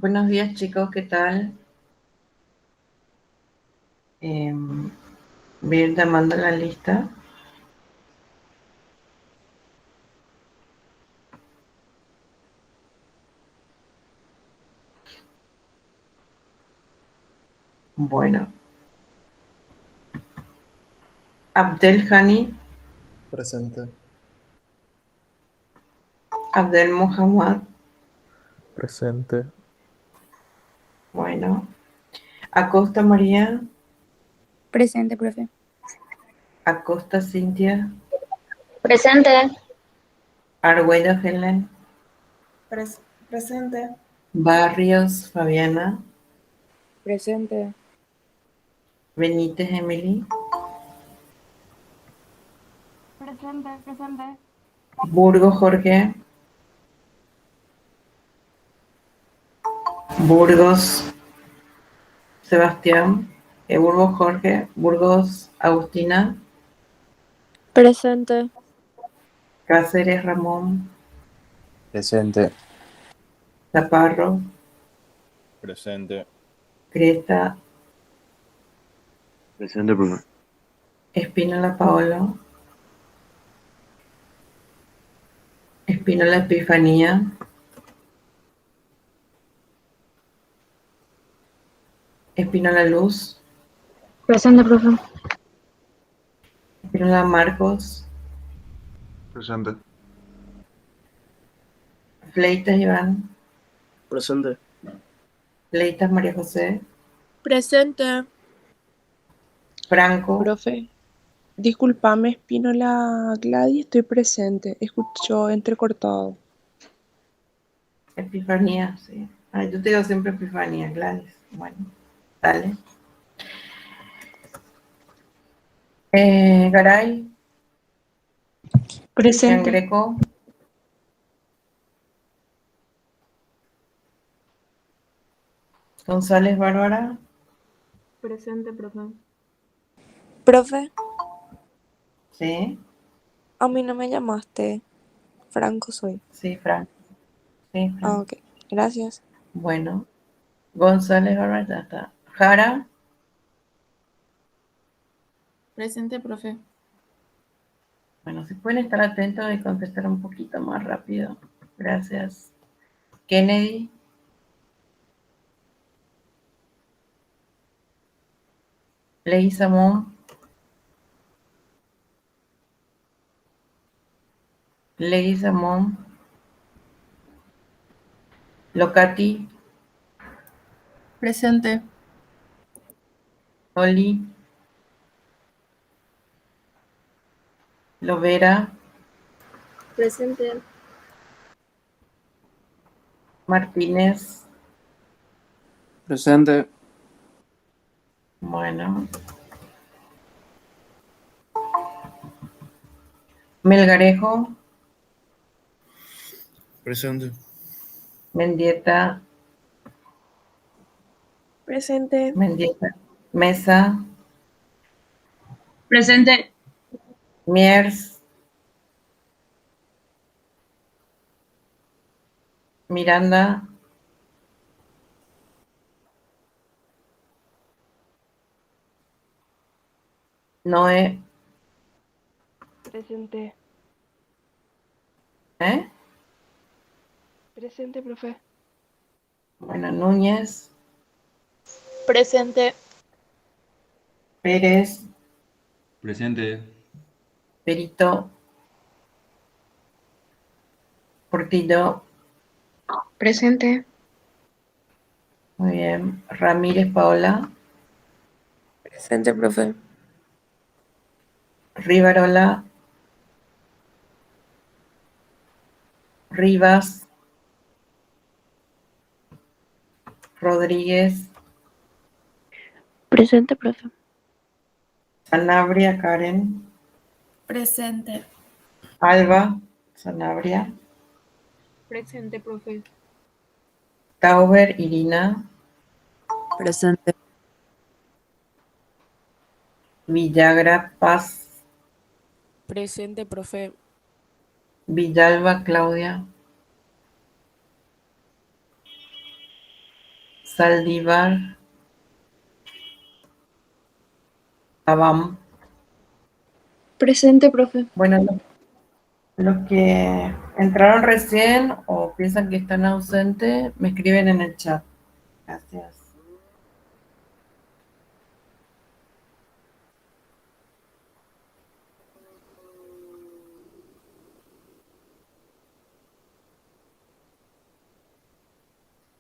Buenos días, chicos, ¿qué tal? Voy a ir llamando la lista. Bueno, Abdel Hani, Presente, Abdel Mohammad, presente, bueno, Acosta María, Presente, profe. Acosta Cintia, Presente. Argüello Helen, Presente. Barrios Fabiana, Presente. Benítez Emily, Presente. Burgos Jorge, Burgos Sebastián, Burgos Jorge, Burgos Agustina, Presente. Cáceres Ramón, Presente. Zaparro, Presente. Cresta, Presente, profe. Espínola Paolo, Espínola Epifanía, Espínola Luz, Presente, profe. Espínola Marcos, presente, Fleitas Iván, presente, Fleitas María José, Presente. Franco, Profe, discúlpame, Espínola Gladys, estoy presente. Escucho entrecortado. Epifanía, sí. Ay, yo te digo siempre Epifanía, Gladys. Bueno, dale. Garay, Cristian Presente. Greco, González Bárbara, Presente, profe. Profe, sí, a mí no me llamaste. Franco soy. sí, Franco, sí, Ah, Franco. ok. Gracias. Bueno, González Bárbara, ya está. Jara, Presente, profe. bueno, si pueden estar atentos y contestar un poquito más rápido. Gracias. Kennedy, Leguizamón, Leguizamón, Locati, Presente. Oli, Lovera, Presente. Martínez, Presente. bueno, Melgarejo, Presente. Mendieta, Presente. Mendieta, Mesa, Presente. Miers, Miranda, Noé, Presente. ¿eh? Presente, profe. Bueno, Núñez, Presente. Pérez, Presente. Perito, Portillo, Presente. muy bien, Ramírez Paola, Presente, profe. Rivarola, Rivas, Rodríguez, Presente, profe. Sanabria Karen, Presente. Alba, Sanabria, Presente, profe. Tauber Irina, Presente. Villagra Paz, Presente, profe. Villalba Claudia, Saldívar, Abam. Presente, profe. Bueno, los que entraron recién o piensan que están ausentes, me escriben en el chat. Gracias.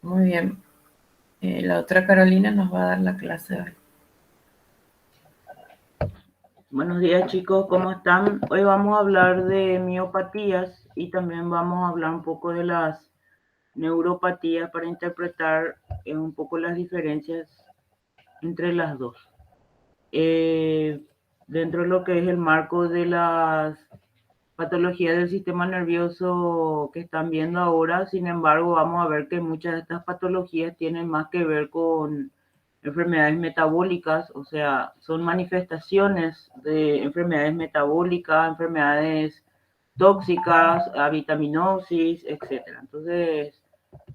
Muy bien. La otra Carolina nos va a dar la clase hoy. Buenos días chicos, ¿cómo están? Hoy vamos a hablar de miopatías y también vamos a hablar un poco de las neuropatías para interpretar un poco las diferencias entre las dos. Dentro de lo que es el marco de las patologías del sistema nervioso que están viendo ahora, sin embargo, vamos a ver que muchas de estas patologías tienen más que ver con enfermedades metabólicas, o sea, son manifestaciones de enfermedades metabólicas, enfermedades tóxicas, avitaminosis, etc. Entonces,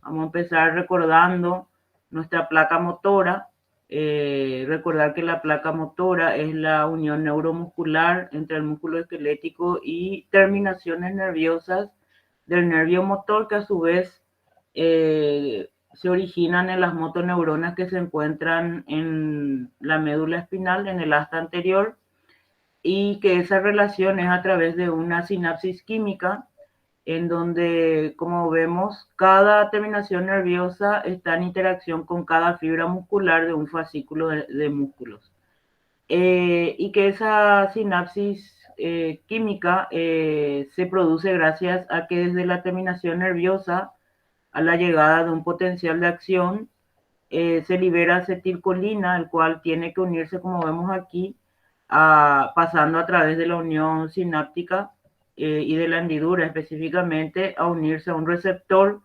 vamos a empezar recordando nuestra placa motora. Recordar que la placa motora es la unión neuromuscular entre el músculo esquelético y terminaciones nerviosas del nervio motor, que a su vez se originan en las motoneuronas que se encuentran en la médula espinal, en el asta anterior, y que esa relación es a través de una sinapsis química, en donde, como vemos, cada terminación nerviosa está en interacción con cada fibra muscular de un fascículo de músculos. Y que esa sinapsis química se produce gracias a que desde la terminación nerviosa, a la llegada de un potencial de acción, se libera acetilcolina, el cual tiene que unirse, como vemos aquí, pasando a través de la unión sináptica y de la hendidura específicamente, a unirse a un receptor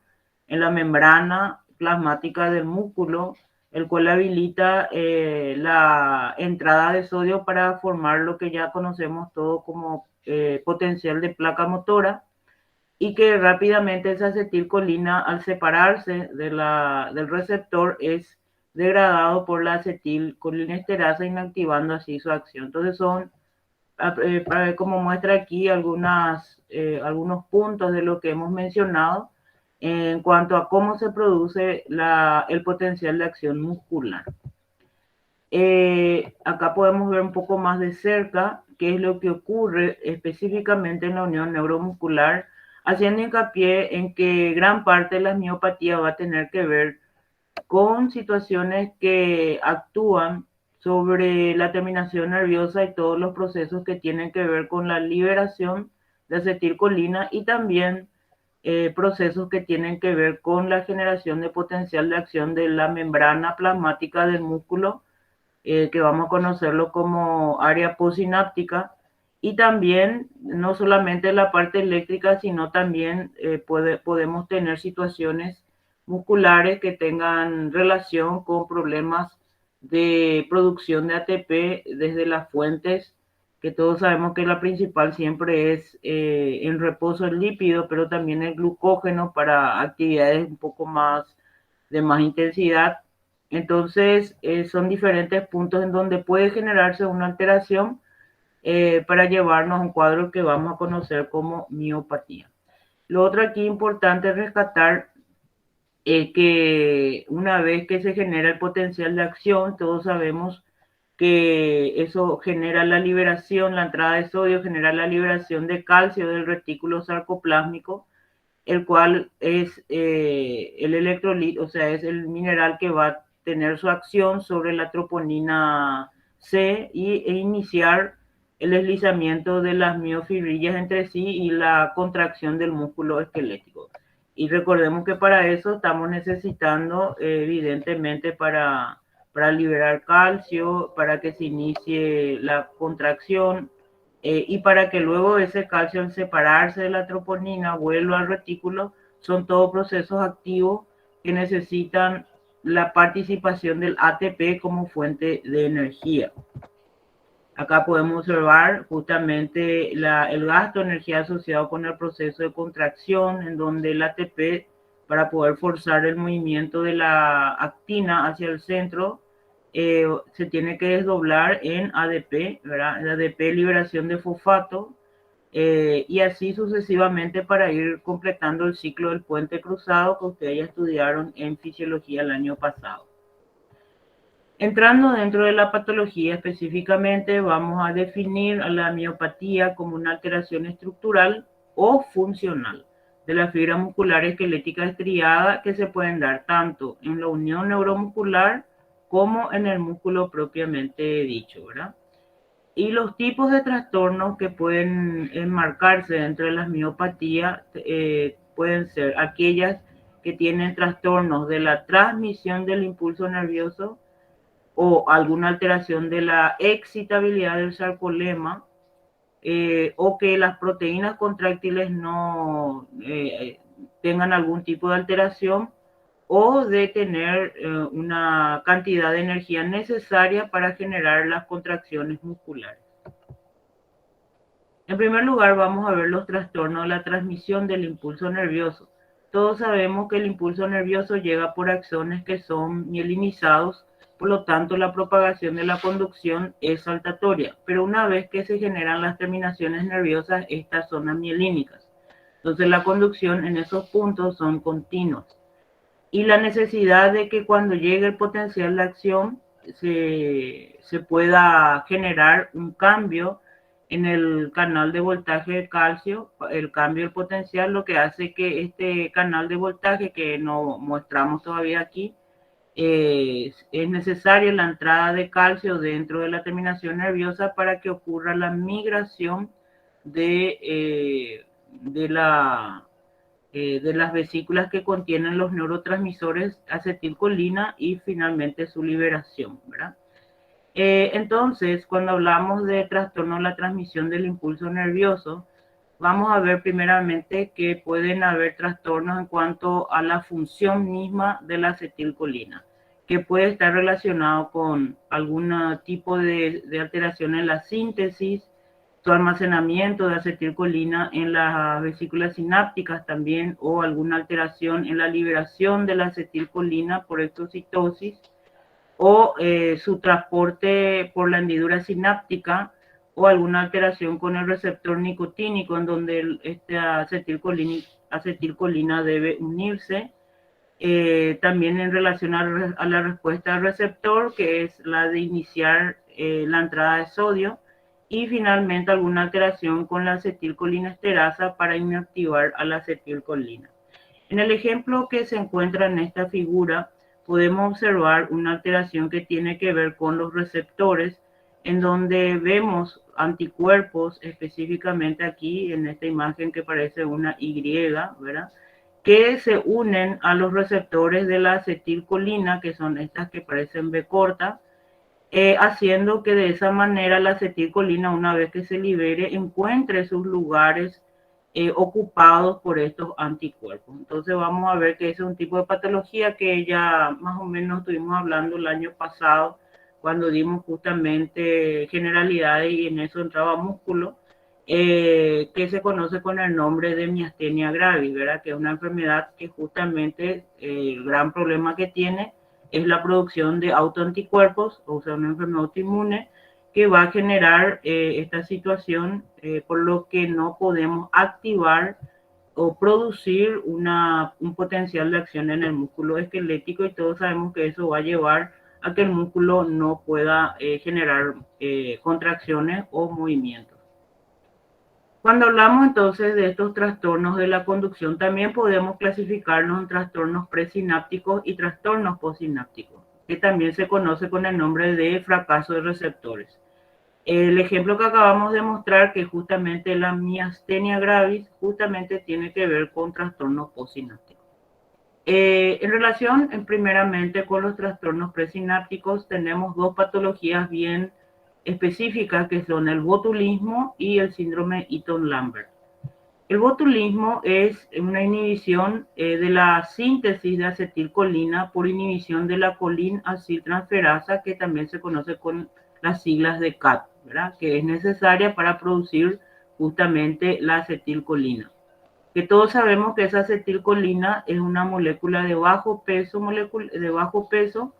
en la membrana plasmática del músculo, el cual habilita la entrada de sodio para formar lo que ya conocemos todo como potencial de placa motora, y que rápidamente esa acetilcolina, al separarse del receptor, es degradado por la acetilcolinesterasa, inactivando así su acción. Entonces son, como muestra aquí, algunos puntos de lo que hemos mencionado en cuanto a cómo se produce el potencial de acción muscular. Acá podemos ver un poco más de cerca qué es lo que ocurre específicamente en la unión neuromuscular, haciendo hincapié en que gran parte de la miopatía va a tener que ver con situaciones que actúan sobre la terminación nerviosa y todos los procesos que tienen que ver con la liberación de acetilcolina, y también procesos que tienen que ver con la generación de potencial de acción de la membrana plasmática del músculo, que vamos a conocerlo como área postsináptica. Y también, no solamente la parte eléctrica, sino también podemos tener situaciones musculares que tengan relación con problemas de producción de ATP desde las fuentes, que todos sabemos que la principal siempre es en reposo el lípido, pero también el glucógeno para actividades un poco más de más intensidad. Entonces, son diferentes puntos en donde puede generarse una alteración para llevarnos a un cuadro que vamos a conocer como miopatía. Lo otro aquí importante es rescatar que una vez que se genera el potencial de acción, todos sabemos que eso genera la liberación, la entrada de sodio genera la liberación de calcio del retículo sarcoplásmico, el cual es el electrolito, o sea, es el mineral que va a tener su acción sobre la troponina C e iniciar el deslizamiento de las miofibrillas entre sí y la contracción del músculo esquelético. Y recordemos que para eso estamos necesitando, evidentemente, para liberar calcio, para que se inicie la contracción, y para que luego ese calcio, al separarse de la troponina, vuelva al retículo. Son todos procesos activos que necesitan la participación del ATP como fuente de energía. Acá podemos observar justamente el gasto de energía asociado con el proceso de contracción, en donde el ATP para poder forzar el movimiento de la actina hacia el centro, se tiene que desdoblar en ADP, ¿verdad? En ADP liberación de fosfato, y así sucesivamente para ir completando el ciclo del puente cruzado que ustedes ya estudiaron en fisiología el año pasado. Entrando dentro de la patología específicamente, vamos a definir a la miopatía como una alteración estructural o funcional de la fibra muscular esquelética estriada que se pueden dar tanto en la unión neuromuscular como en el músculo propiamente dicho, ¿verdad? Y los tipos de trastornos que pueden enmarcarse dentro de las miopatías pueden ser aquellas que tienen trastornos de la transmisión del impulso nervioso o alguna alteración de la excitabilidad del sarcolema, o que las proteínas contráctiles no tengan algún tipo de alteración, o de tener una cantidad de energía necesaria para generar las contracciones musculares. En primer lugar, vamos a ver los trastornos de la transmisión del impulso nervioso. Todos sabemos que el impulso nervioso llega por axones que son mielinizados, por lo tanto la propagación de la conducción es saltatoria, pero una vez que se generan las terminaciones nerviosas, estas son amielínicas. Entonces la conducción en esos puntos son continuas. Y la necesidad de que cuando llegue el potencial de acción se pueda generar un cambio en el canal de voltaje de calcio, el cambio del potencial, lo que hace que este canal de voltaje que no mostramos todavía aquí, es necesaria la entrada de calcio dentro de la terminación nerviosa para que ocurra la migración de las vesículas que contienen los neurotransmisores acetilcolina y finalmente su liberación, ¿verdad? Entonces, cuando hablamos de trastorno de la transmisión del impulso nervioso, vamos a ver primeramente que pueden haber trastornos en cuanto a la función misma de la acetilcolina, que puede estar relacionado con algún tipo de alteración en la síntesis, su almacenamiento de acetilcolina en las vesículas sinápticas también, o alguna alteración en la liberación de la acetilcolina por exocitosis, o su transporte por la hendidura sináptica, o alguna alteración con el receptor nicotínico en donde esta acetilcolina debe unirse. También en relación a la respuesta del receptor, que es la de iniciar la entrada de sodio, y finalmente alguna alteración con la acetilcolinesterasa para inactivar a la acetilcolina. En el ejemplo que se encuentra en esta figura, podemos observar una alteración que tiene que ver con los receptores, en donde vemos anticuerpos, específicamente aquí en esta imagen que parece una Y, ¿verdad?, que se unen a los receptores de la acetilcolina, que son estas que parecen B corta, haciendo que de esa manera la acetilcolina, una vez que se libere, encuentre sus lugares ocupados por estos anticuerpos. Entonces vamos a ver que ese es un tipo de patología que ya más o menos estuvimos hablando el año pasado, cuando dimos justamente generalidades y en eso entraba músculo, que se conoce con el nombre de miastenia gravis, ¿verdad? Que es una enfermedad que justamente el gran problema que tiene es la producción de autoanticuerpos, o sea, una enfermedad autoinmune que va a generar esta situación, por lo que no podemos activar o producir un potencial de acción en el músculo esquelético, y todos sabemos que eso va a llevar a que el músculo no pueda generar contracciones o movimientos. Cuando hablamos entonces de estos trastornos de la conducción, también podemos clasificarlos en trastornos presinápticos y trastornos postsinápticos, que también se conoce con el nombre de fracaso de receptores. El ejemplo que acabamos de mostrar, que justamente la miastenia gravis, justamente tiene que ver con trastornos postsinápticos. En relación, primeramente, con los trastornos presinápticos, tenemos dos patologías bien específicas, que son el botulismo y el síndrome Eaton-Lambert. El botulismo es una inhibición de la síntesis de acetilcolina por inhibición de la colinaciltransferasa, que también se conoce con las siglas de CAT, ¿verdad?, que es necesaria para producir justamente la acetilcolina. que todos sabemos que esa acetilcolina es una molécula de bajo peso,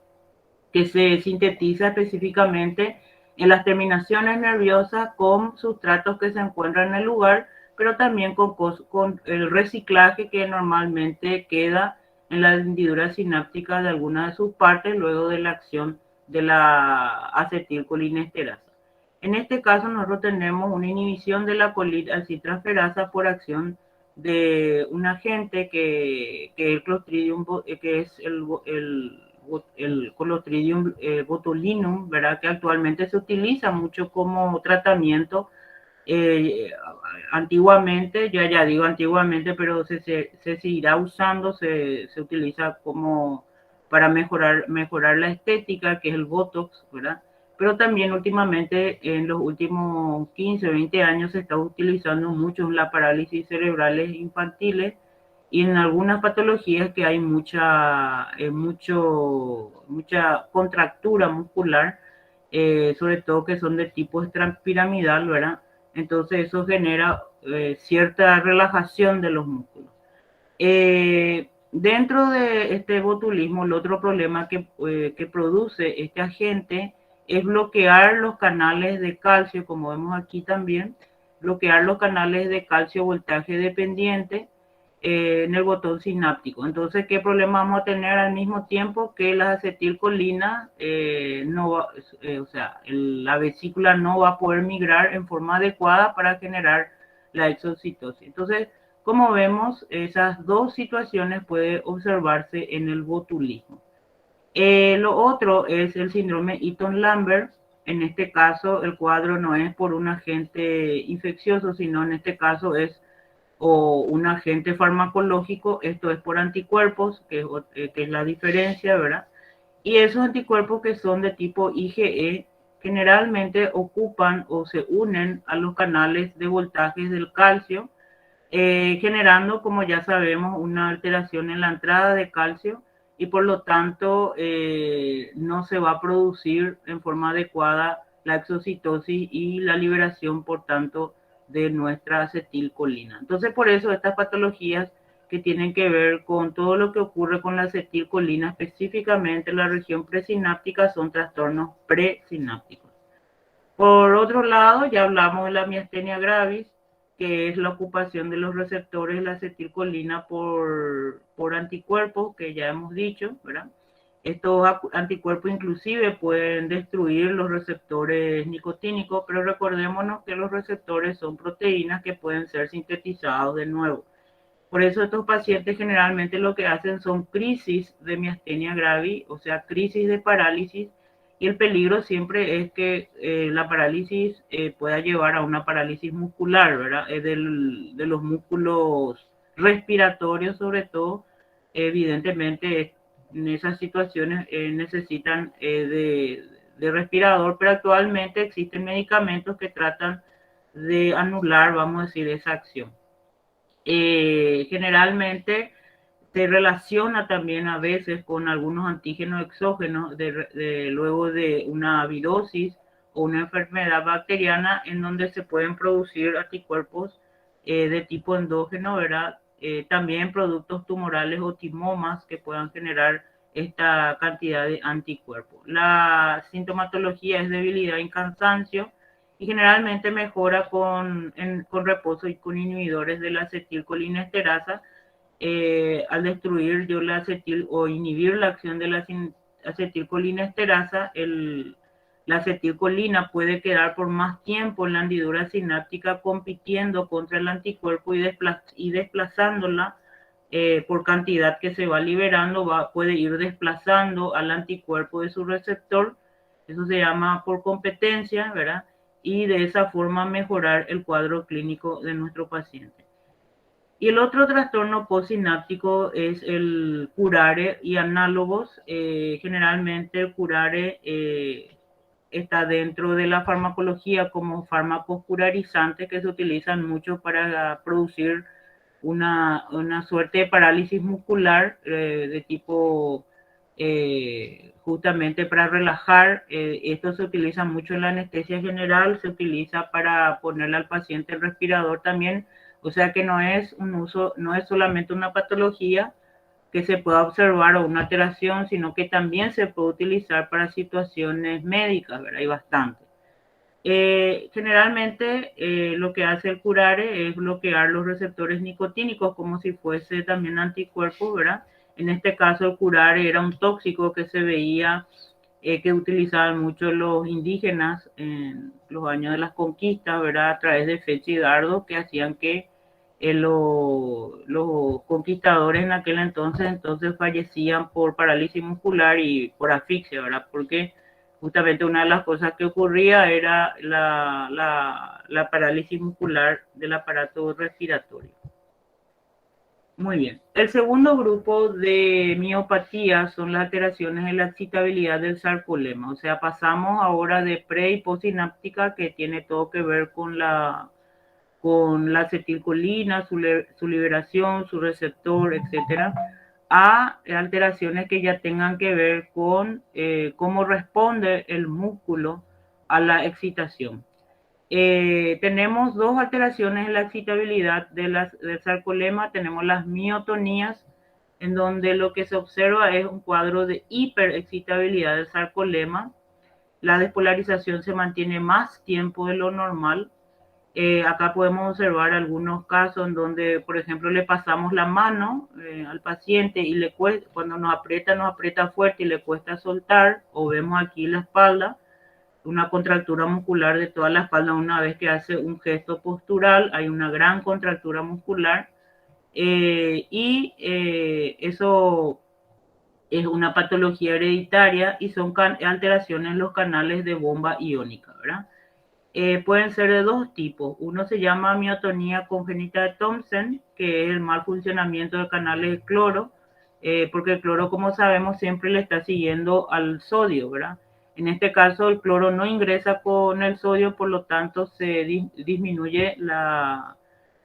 que se sintetiza específicamente en las terminaciones nerviosas con sustratos que se encuentran en el lugar, pero también con el reciclaje que normalmente queda en la hendidura sináptica de alguna de sus partes luego de la acción de la acetilcolinesterasa. En este caso nosotros tenemos una inhibición de la colinalcitraferasa por acción de un agente que es el Clostridium botulinum, ¿verdad? Que actualmente se utiliza mucho como tratamiento. Antiguamente, ya digo antiguamente, pero se seguirá usando, se utiliza como para mejorar la estética, que es el Botox, ¿verdad? Pero también últimamente, en los últimos 15 o 20 años, se está utilizando mucho la parálisis cerebrales infantiles y en algunas patologías que hay mucha contractura muscular, sobre todo que son de tipo extrapiramidal, ¿verdad? Entonces eso genera cierta relajación de los músculos. Dentro de este botulismo, el otro problema que produce este agente es bloquear los canales de calcio, como vemos aquí también, bloquear los canales de calcio voltaje dependiente en el botón sináptico. Entonces, ¿qué problema vamos a tener al mismo tiempo que las acetilcolinas la vesícula no va a poder migrar en forma adecuada para generar la exocitosis? Entonces, como vemos, esas dos situaciones pueden observarse en el botulismo. Lo otro es el síndrome Eaton-Lambert. En este caso, el cuadro no es por un agente infeccioso, sino en este caso es un agente farmacológico. Esto es por anticuerpos, que es la diferencia, ¿verdad? Y esos anticuerpos que son de tipo IgE generalmente ocupan o se unen a los canales de voltajes del calcio, generando, como ya sabemos, una alteración en la entrada de calcio y por lo tanto no se va a producir en forma adecuada la exocitosis y la liberación, por tanto, de nuestra acetilcolina. Entonces, por eso estas patologías que tienen que ver con todo lo que ocurre con la acetilcolina, específicamente en la región presináptica, son trastornos presinápticos. Por otro lado, ya hablamos de la miastenia gravis, que es la ocupación de los receptores de la acetilcolina por anticuerpos, que ya hemos dicho, ¿verdad? Estos anticuerpos inclusive pueden destruir los receptores nicotínicos, pero recordémonos que los receptores son proteínas que pueden ser sintetizados de nuevo. Por eso estos pacientes generalmente lo que hacen son crisis de miastenia gravis, o sea, crisis de parálisis, y el peligro siempre es que la parálisis pueda llevar a una parálisis muscular, ¿verdad? De los músculos respiratorios sobre todo. Evidentemente en esas situaciones necesitan de respirador, pero actualmente existen medicamentos que tratan de anular, vamos a decir, esa acción. Generalmente se relaciona también a veces con algunos antígenos exógenos luego de una virosis o una enfermedad bacteriana en donde se pueden producir anticuerpos de tipo endógeno, ¿verdad? También productos tumorales o timomas que puedan generar esta cantidad de anticuerpos. La sintomatología es debilidad y cansancio y generalmente mejora con reposo y con inhibidores de la acetilcolinesterasa. Al destruir la acetil o inhibir la acción de la acetilcolinesterasa, la acetilcolina puede quedar por más tiempo en la hendidura sináptica compitiendo contra el anticuerpo y desplazándola por cantidad que se va liberando, puede ir desplazando al anticuerpo de su receptor. Eso se llama por competencia, ¿verdad? Y de esa forma mejorar el cuadro clínico de nuestro paciente. Y el otro trastorno postsináptico es el curare y análogos. Generalmente el curare está dentro de la farmacología como fármacos curarizantes que se utilizan mucho para producir una suerte de parálisis muscular de tipo justamente para relajar. Esto se utiliza mucho en la anestesia general, se utiliza para ponerle al paciente el respirador también, O sea que no es solamente una patología que se pueda observar o una alteración, sino que también se puede utilizar para situaciones médicas, ¿verdad? Hay bastante. Generalmente lo que hace el curare es bloquear los receptores nicotínicos como si fuese también anticuerpos, ¿verdad? En este caso el curare era un tóxico que se veía que utilizaban mucho los indígenas en los años de las conquistas, ¿verdad? A través de flecha y dardo que hacían que los conquistadores en aquel entonces fallecían por parálisis muscular y por asfixia, ¿verdad? Porque justamente una de las cosas que ocurría era la parálisis muscular del aparato respiratorio. Muy bien. El segundo grupo de miopatía son las alteraciones en la excitabilidad del sarcolema. O sea, pasamos ahora de pre y postsináptica, que tiene todo que ver con la acetilcolina, su liberación, su receptor, etcétera, a alteraciones que ya tengan que ver con cómo responde el músculo a la excitación. Tenemos dos alteraciones en la excitabilidad del sarcolema. Tenemos las miotonías, en donde lo que se observa es un cuadro de hiperexcitabilidad del sarcolema. La despolarización se mantiene más tiempo de lo normal. Acá podemos observar algunos casos en donde, por ejemplo, le pasamos la mano al paciente y le cuesta, cuando nos aprieta fuerte y le cuesta soltar, o vemos aquí la espalda, una contractura muscular de toda la espalda. Una vez que hace un gesto postural, hay una gran contractura muscular eso es una patología hereditaria y son alteraciones en los canales de bomba iónica, ¿verdad? Pueden ser de dos tipos. Uno se llama miotonía congénita de Thomsen, que es el mal funcionamiento de canales de cloro, porque el cloro, como sabemos, siempre le está siguiendo al sodio, ¿verdad? En este caso, el cloro no ingresa con el sodio, por lo tanto, se disminuye la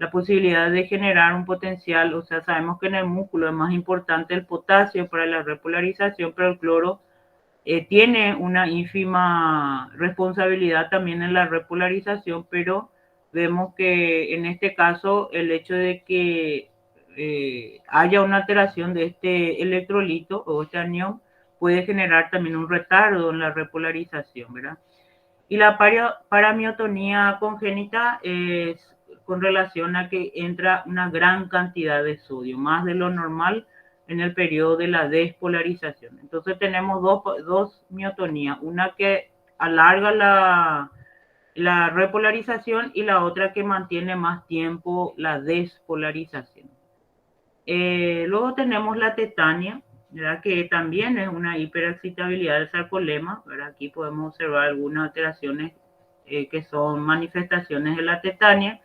posibilidad de generar un potencial. O sea, sabemos que en el músculo es más importante el potasio para la repolarización, pero el cloro tiene una ínfima responsabilidad también en la repolarización, pero vemos que en este caso el hecho de que haya una alteración de este electrolito o este anión puede generar también un retardo en la repolarización, ¿verdad? Y la paramiotonía congénita es con relación a que entra una gran cantidad de sodio, más de lo normal en el periodo de la despolarización. Entonces tenemos dos miotonías, una que alarga la repolarización y la otra que mantiene más tiempo la despolarización. Luego tenemos la tetania, ¿verdad? Que también es una hiperexcitabilidad del sarcolema, ¿verdad? Aquí podemos observar algunas alteraciones que son manifestaciones de la tetania,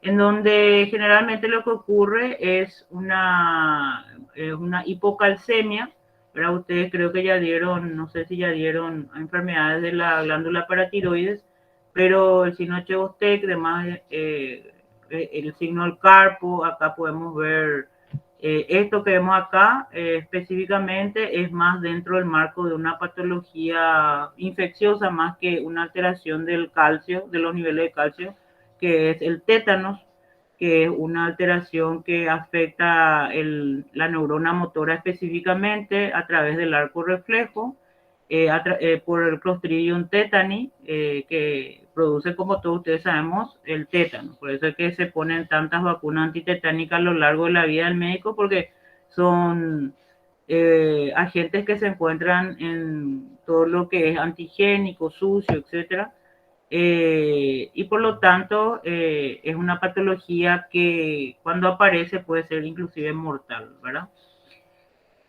en donde generalmente lo que ocurre es una hipocalcemia, ¿verdad? Ustedes creo que ya dieron, no sé si ya dieron enfermedades de la glándula paratiroides, pero el signo Chebostek, además el signo del carpo, acá podemos ver esto que vemos acá específicamente es más dentro del marco de una patología infecciosa más que una alteración del calcio, de los niveles de calcio, que es el tétanos, que es una alteración que afecta la neurona motora específicamente a través del arco reflejo, por el Clostridium tetani, que produce, como todos ustedes sabemos, el tétano. Por eso es que se ponen tantas vacunas antitetánicas a lo largo de la vida del médico, porque son agentes que se encuentran en todo lo que es antigénico, sucio, etcétera. Y por lo tanto es una patología que cuando aparece puede ser inclusive mortal, ¿verdad?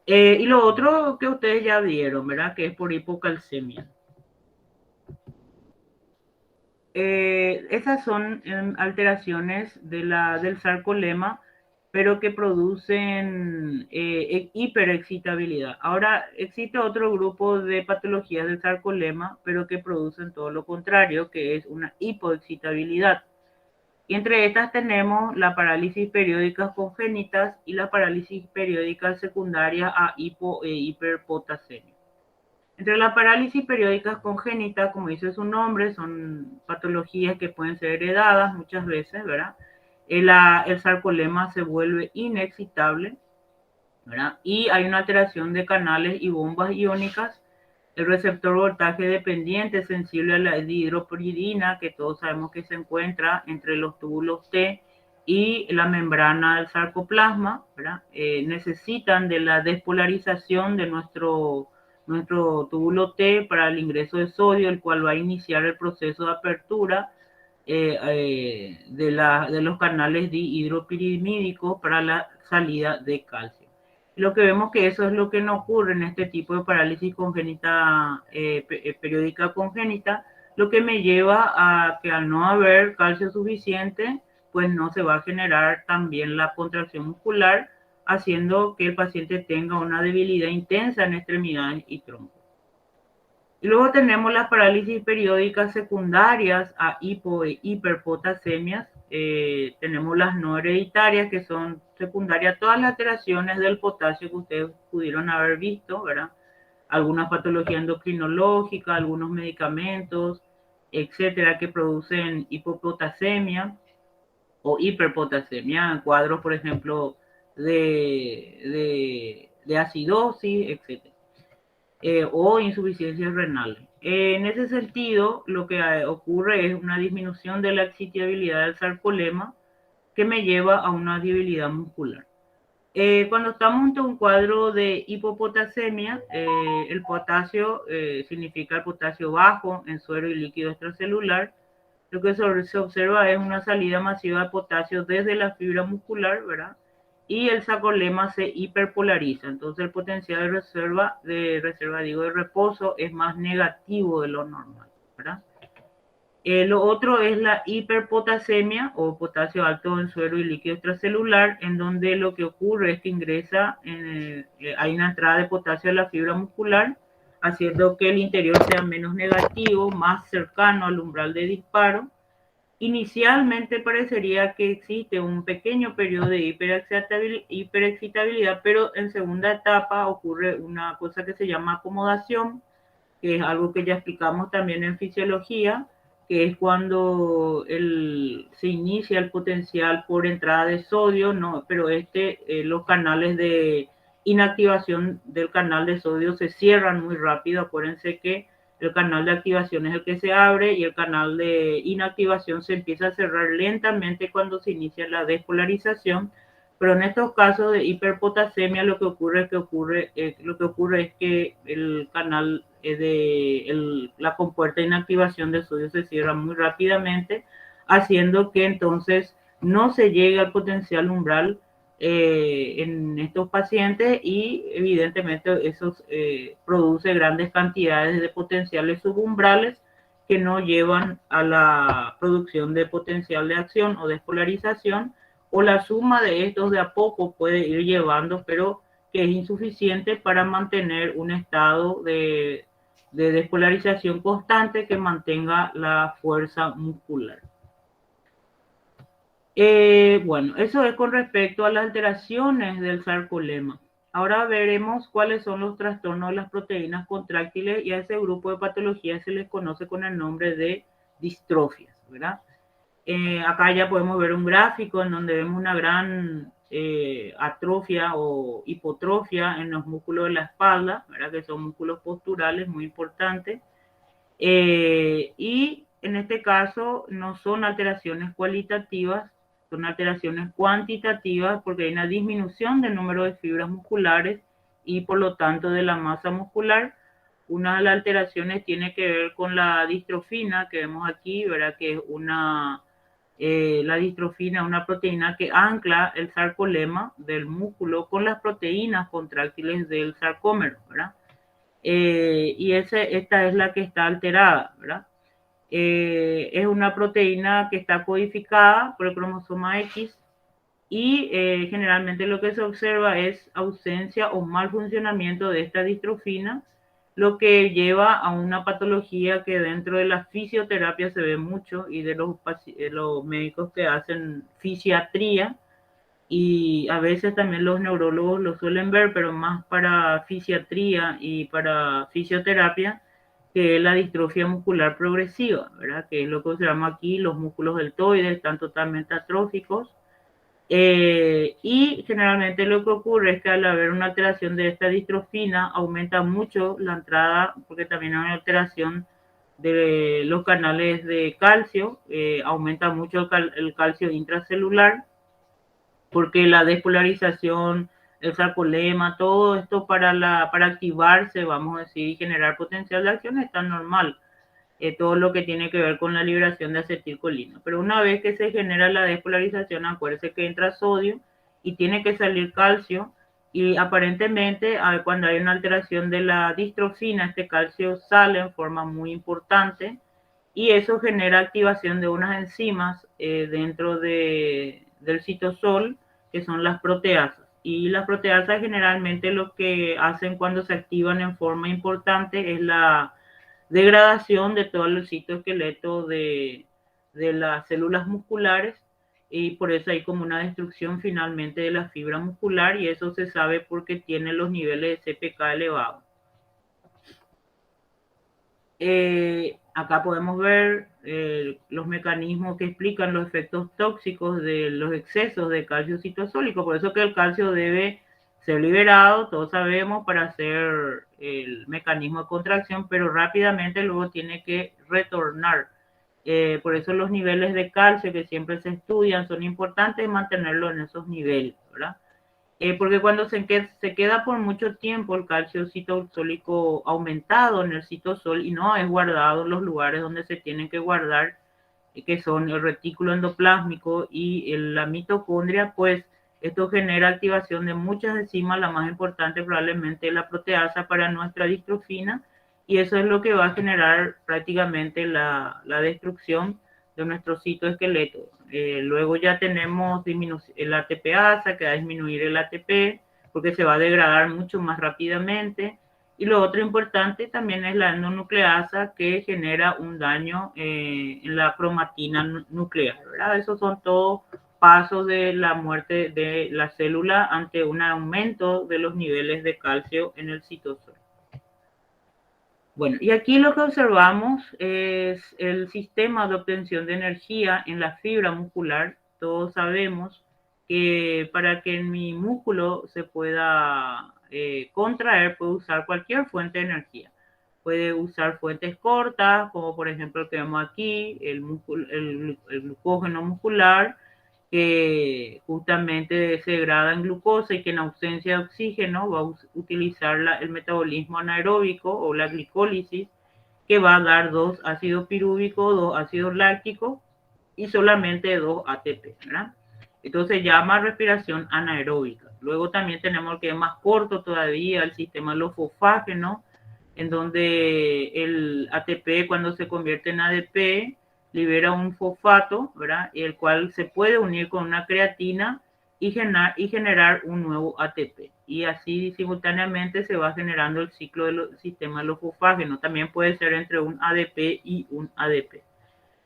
Y lo otro que ustedes ya vieron, ¿verdad? Que es por hipocalcemia. Esas son alteraciones del sarcolema, pero que producen hiperexcitabilidad. Ahora, existe otro grupo de patologías del sarcolema, pero que producen todo lo contrario, que es una hipoexcitabilidad. Y entre estas tenemos la parálisis periódicas congénitas y la parálisis periódica secundaria a hiperpotasemia. Entre la parálisis periódicas congénitas, como dice su nombre, son patologías que pueden ser heredadas muchas veces, ¿verdad? el sarcolema se vuelve inexcitable, ¿verdad? Y hay una alteración de canales y bombas iónicas. El receptor voltaje dependiente sensible a la dihidropiridina, que todos sabemos que se encuentra entre los túbulos T y la membrana del sarcoplasma, ¿verdad? Necesitan de la despolarización de nuestro túbulo T para el ingreso de sodio, el cual va a iniciar el proceso de apertura de los canales dihidropirimídicos para la salida de calcio. Lo que vemos que eso es lo que no ocurre en este tipo de parálisis congénita, periódica congénita, lo que me lleva a que al no haber calcio suficiente, pues no se va a generar también la contracción muscular, haciendo que el paciente tenga una debilidad intensa en extremidades y troncos. Y luego tenemos las parálisis periódicas secundarias a hipo e hiperpotasemias. Tenemos las no hereditarias, que son secundarias a todas las alteraciones del potasio que ustedes pudieron haber visto, ¿verdad? Algunas patologías endocrinológicas, algunos medicamentos, etcétera, que producen hipopotasemia o hiperpotasemia, cuadros, por ejemplo, de acidosis, etcétera. O insuficiencias renales. En ese sentido, lo que ocurre es una disminución de la excitabilidad del sarcolema que me lleva a una debilidad muscular. Cuando estamos ante un cuadro de hipopotasemia, el potasio significa el potasio bajo en suero y líquido extracelular. Lo que se observa es una salida masiva de potasio desde la fibra muscular, ¿verdad? Y el sarcolema se hiperpolariza. Entonces el potencial de reposo es más negativo de lo normal, ¿verdad? Lo otro es la hiperpotasemia o potasio alto en suero y líquido extracelular, en donde lo que ocurre es que hay una entrada de potasio a la fibra muscular, haciendo que el interior sea menos negativo, más cercano al umbral de disparo. Inicialmente parecería que existe un pequeño periodo de hiperexcitabilidad, pero en segunda etapa ocurre una cosa que se llama acomodación, que es algo que ya explicamos también en fisiología, que es cuando se inicia el potencial por entrada de sodio, ¿no? Pero los canales de inactivación del canal de sodio se cierran muy rápido. Acuérdense que el canal de activación es el que se abre y el canal de inactivación se empieza a cerrar lentamente cuando se inicia la despolarización. Pero en estos casos de hiperpotasemia lo que ocurre es que el canal la compuerta de inactivación de sodio se cierra muy rápidamente, haciendo que entonces no se llegue al potencial umbral en estos pacientes, y evidentemente eso produce grandes cantidades de potenciales subumbrales que no llevan a la producción de potencial de acción o despolarización, o la suma de estos de a poco puede ir llevando, pero que es insuficiente para mantener un estado de despolarización constante que mantenga la fuerza muscular. Bueno, eso es con respecto a las alteraciones del sarcolema. Ahora veremos cuáles son los trastornos de las proteínas contráctiles, y a ese grupo de patologías se les conoce con el nombre de distrofias, ¿verdad? Acá ya podemos ver un gráfico en donde vemos una gran atrofia o hipotrofia en los músculos de la espalda, ¿verdad? Que son músculos posturales muy importantes. Y en este caso no son alteraciones cualitativas, son alteraciones cuantitativas, porque hay una disminución del número de fibras musculares y por lo tanto de la masa muscular. Una de las alteraciones tiene que ver con la distrofina que vemos aquí, ¿verdad? Que es la distrofina es una proteína que ancla el sarcolema del músculo con las proteínas contráctiles del sarcómero, ¿verdad? Y esta es la que está alterada, ¿verdad? Es una proteína que está codificada por el cromosoma X, y generalmente lo que se observa es ausencia o mal funcionamiento de esta distrofina, lo que lleva a una patología que dentro de la fisioterapia se ve mucho, y de los médicos que hacen fisiatría, y a veces también los neurólogos lo suelen ver, pero más para fisiatría y para fisioterapia, que es la distrofia muscular progresiva, ¿verdad? Que es lo que se llama aquí los músculos deltoides, están totalmente atróficos. Y generalmente lo que ocurre es que al haber una alteración de esta distrofina aumenta mucho la entrada, porque también hay una alteración de los canales de calcio, aumenta mucho el calcio intracelular, porque la despolarización, el sarcolema, todo esto para activarse, vamos a decir, y generar potencial de acción es tan normal. Todo lo que tiene que ver con la liberación de acetilcolina. Pero una vez que se genera la despolarización, acuérdense que entra sodio y tiene que salir calcio, y aparentemente cuando hay una alteración de la distrofina, este calcio sale en forma muy importante y eso genera activación de unas enzimas dentro del citosol, que son las proteasas. Y las proteasas generalmente lo que hacen cuando se activan en forma importante es la degradación de todo el citoesqueleto de las células musculares, y por eso hay como una destrucción finalmente de la fibra muscular, y eso se sabe porque tiene los niveles de CPK elevados. Acá podemos ver los mecanismos que explican los efectos tóxicos de los excesos de calcio citosólico. Por eso que el calcio debe ser liberado, todos sabemos, para hacer el mecanismo de contracción, pero rápidamente luego tiene que retornar. Por eso los niveles de calcio que siempre se estudian son importantes, mantenerlo en esos niveles, ¿verdad? Porque cuando se queda por mucho tiempo el calcio citosólico aumentado en el citosol y no es guardado en los lugares donde se tienen que guardar, que son el retículo endoplásmico y la mitocondria, pues esto genera activación de muchas enzimas, la más importante probablemente la proteasa para nuestra distrofina, y eso es lo que va a generar prácticamente la destrucción de nuestro citoesqueleto. Luego ya tenemos el ATPasa, que va a disminuir el ATP, porque se va a degradar mucho más rápidamente. Y lo otro importante también es la endonucleasa, que genera un daño en la cromatina nuclear, ¿verdad? Esos son todos pasos de la muerte de la célula ante un aumento de los niveles de calcio en el citosol. Bueno, y aquí lo que observamos es el sistema de obtención de energía en la fibra muscular. Todos sabemos que para que mi músculo se pueda contraer, puede usar cualquier fuente de energía. Puede usar fuentes cortas, como por ejemplo el que vemos aquí, el glucógeno muscular, que justamente se degrada en glucosa y que en ausencia de oxígeno va a utilizar el metabolismo anaeróbico o la glicólisis, que va a dar 2 ácidos pirúvicos, 2 ácidos lácticos y solamente 2 ATP, ¿verdad? Entonces se llama respiración anaeróbica. Luego también tenemos el que es más corto todavía, el sistema de los fosfágenos, en donde el ATP cuando se convierte en ADP libera un fosfato, ¿verdad? El cual se puede unir con una creatina y generar un nuevo ATP. Y así simultáneamente se va generando el ciclo del sistema de los fosfágenos. También puede ser entre un ADP y un ADP.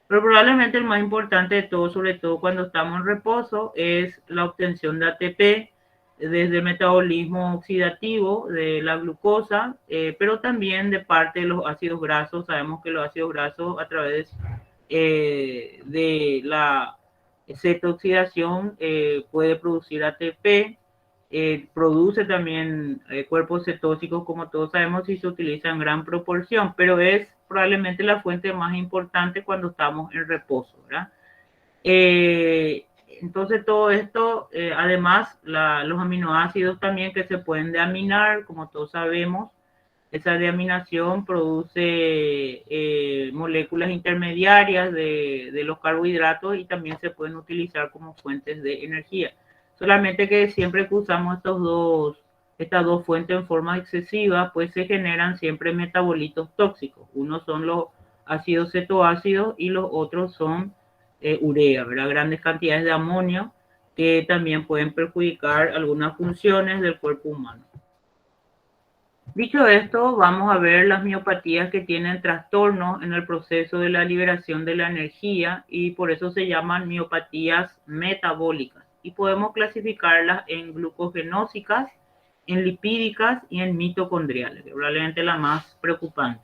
Pero probablemente el más importante de todo, sobre todo cuando estamos en reposo, es la obtención de ATP desde el metabolismo oxidativo de la glucosa, pero también de parte de los ácidos grasos. Sabemos que los ácidos grasos a través de la cetooxidación puede producir ATP, produce también cuerpos cetóxicos, como todos sabemos, y se utiliza en gran proporción, pero es probablemente la fuente más importante cuando estamos en reposo, ¿verdad? Entonces todo esto, además los aminoácidos también que se pueden deaminar, como todos sabemos, esa deaminación produce moléculas intermediarias de los carbohidratos y también se pueden utilizar como fuentes de energía. Solamente que siempre que usamos estas dos fuentes en forma excesiva, pues se generan siempre metabolitos tóxicos. Unos son los ácidos cetoácidos y los otros son urea, ¿verdad? Grandes cantidades de amonio que también pueden perjudicar algunas funciones del cuerpo humano. Dicho esto, vamos a ver las miopatías que tienen trastornos en el proceso de la liberación de la energía y por eso se llaman miopatías metabólicas. Y podemos clasificarlas en glucogenósicas, en lipídicas y en mitocondriales, que probablemente la más preocupante.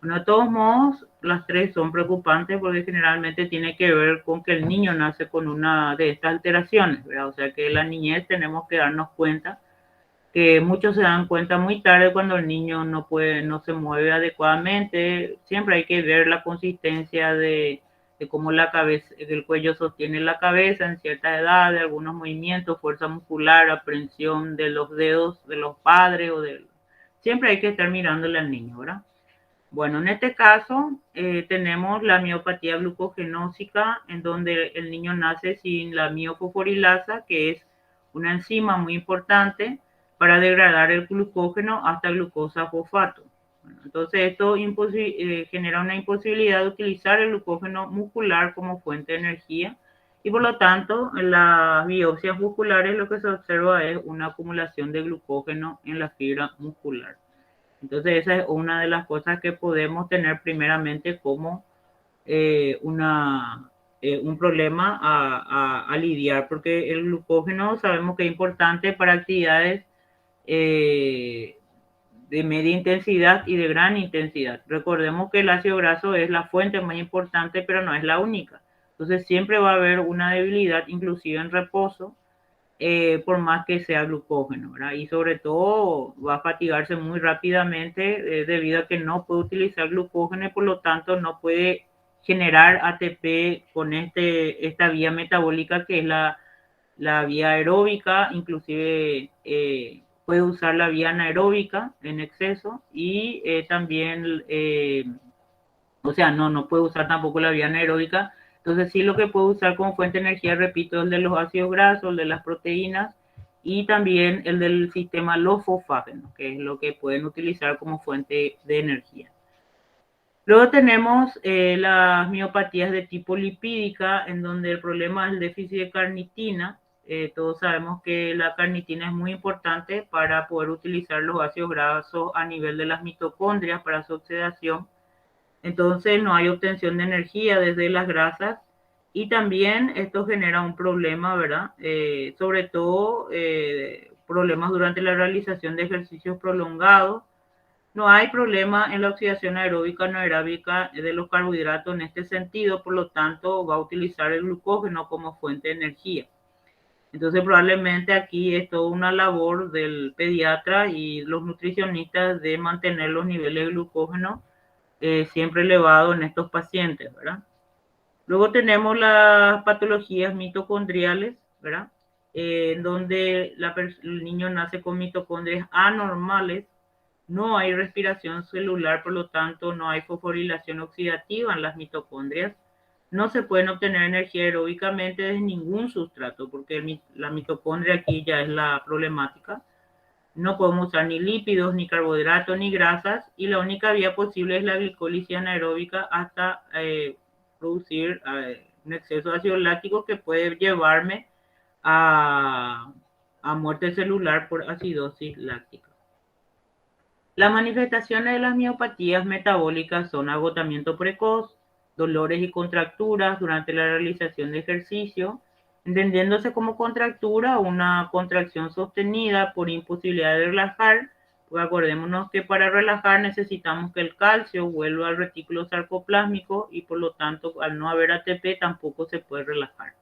Bueno, de todos modos, las tres son preocupantes porque generalmente tiene que ver con que el niño nace con una de estas alteraciones, ¿verdad? O sea que en la niñez tenemos que darnos cuenta que muchos se dan cuenta muy tarde cuando el niño no se mueve adecuadamente. Siempre hay que ver la consistencia de cómo la cabeza, el cuello sostiene la cabeza en cierta edad, de algunos movimientos, fuerza muscular, aprehensión de los dedos de los padres siempre hay que estar mirándole al niño, ¿verdad? Bueno, en este caso tenemos la miopatía glucogenósica, en donde el niño nace sin la miofosforilasa, que es una enzima muy importante para degradar el glucógeno hasta glucosa fosfato. Bueno, entonces esto genera una imposibilidad de utilizar el glucógeno muscular como fuente de energía y por lo tanto en las biopsias musculares lo que se observa es una acumulación de glucógeno en la fibra muscular. Entonces esa es una de las cosas que podemos tener primeramente como un problema a lidiar, porque el glucógeno sabemos que es importante para actividades de media intensidad y de gran intensidad. Recordemos que el ácido graso es la fuente más importante, pero no es la única. Entonces siempre va a haber una debilidad, inclusive en reposo, por más que sea glucógeno, ¿verdad? Y sobre todo va a fatigarse muy rápidamente debido a que no puede utilizar glucógeno y por lo tanto no puede generar ATP con esta vía metabólica que es la vía aeróbica, inclusive puede usar la vía anaeróbica en exceso y también, o sea, no puede usar tampoco la vía anaeróbica. Entonces sí lo que puedo usar como fuente de energía, repito, el de los ácidos grasos, el de las proteínas y también el del sistema los fosfágenos, que es lo que pueden utilizar como fuente de energía. Luego tenemos las miopatías de tipo lipídica, en donde el problema es el déficit de carnitina. Todos sabemos que la carnitina es muy importante para poder utilizar los ácidos grasos a nivel de las mitocondrias para su oxidación. Entonces no hay obtención de energía desde las grasas y también esto genera un problema, ¿verdad? Sobre todo problemas durante la realización de ejercicios prolongados. No hay problema en la oxidación aeróbica anaeróbica de los carbohidratos en este sentido, por lo tanto va a utilizar el glucógeno como fuente de energía. Entonces probablemente aquí es toda una labor del pediatra y los nutricionistas de mantener los niveles de glucógeno siempre elevado en estos pacientes, ¿verdad? Luego tenemos las patologías mitocondriales, ¿verdad? Donde el niño nace con mitocondrias anormales, no hay respiración celular, por lo tanto no hay fosforilación oxidativa en las mitocondrias, no se pueden obtener energía aeróbicamente de ningún sustrato, porque la mitocondria aquí ya es la problemática. No podemos usar ni lípidos, ni carbohidratos, ni grasas, y la única vía posible es la glicólisis anaeróbica hasta producir un exceso de ácido láctico que puede llevarme a muerte celular por acidosis láctica. Las manifestaciones de las miopatías metabólicas son agotamiento precoz, dolores y contracturas durante la realización de ejercicio, entendiéndose como contractura una contracción sostenida por imposibilidad de relajar, pues acordémonos que para relajar necesitamos que el calcio vuelva al retículo sarcoplásmico y por lo tanto al no haber ATP tampoco se puede relajar.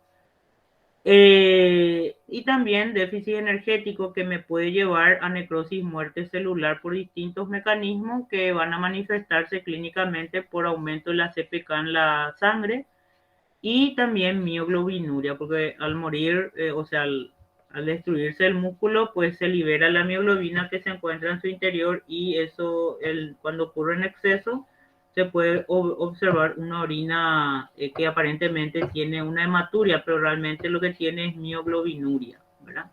Y también déficit energético que me puede llevar a necrosis y muerte celular por distintos mecanismos que van a manifestarse clínicamente por aumento de la CPK en la sangre y también mioglobinuria, porque al morir, o sea, al destruirse el músculo, pues se libera la mioglobina que se encuentra en su interior y eso, cuando ocurre en exceso, se puede observar una orina que aparentemente tiene una hematuria, pero realmente lo que tiene es mioglobinuria, ¿verdad?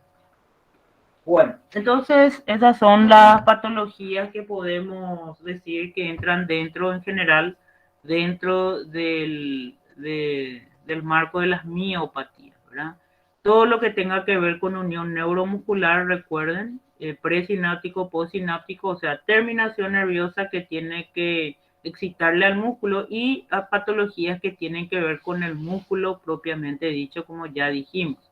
Bueno, entonces esas son las patologías que podemos decir que entran dentro, en general, dentro del marco de las miopatías, ¿verdad? Todo lo que tenga que ver con unión neuromuscular, recuerden, presináptico, postsináptico, o sea, terminación nerviosa que tiene que excitarle al músculo y a patologías que tienen que ver con el músculo propiamente dicho, como ya dijimos.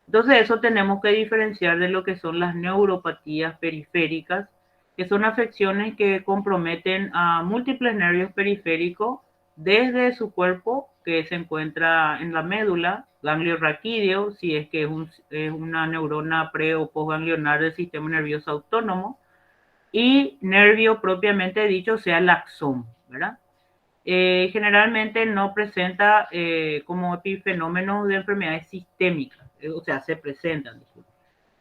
Entonces eso tenemos que diferenciar de lo que son las neuropatías periféricas, que son afecciones que comprometen a múltiples nervios periféricos desde su cuerpo, que se encuentra en la médula, ganglio raquídeo, si es que es una neurona pre o postganglionar del sistema nervioso autónomo, y nervio propiamente dicho, o sea, el axón, ¿verdad? Generalmente no presenta como epifenómenos de enfermedades sistémicas, o sea, se presentan,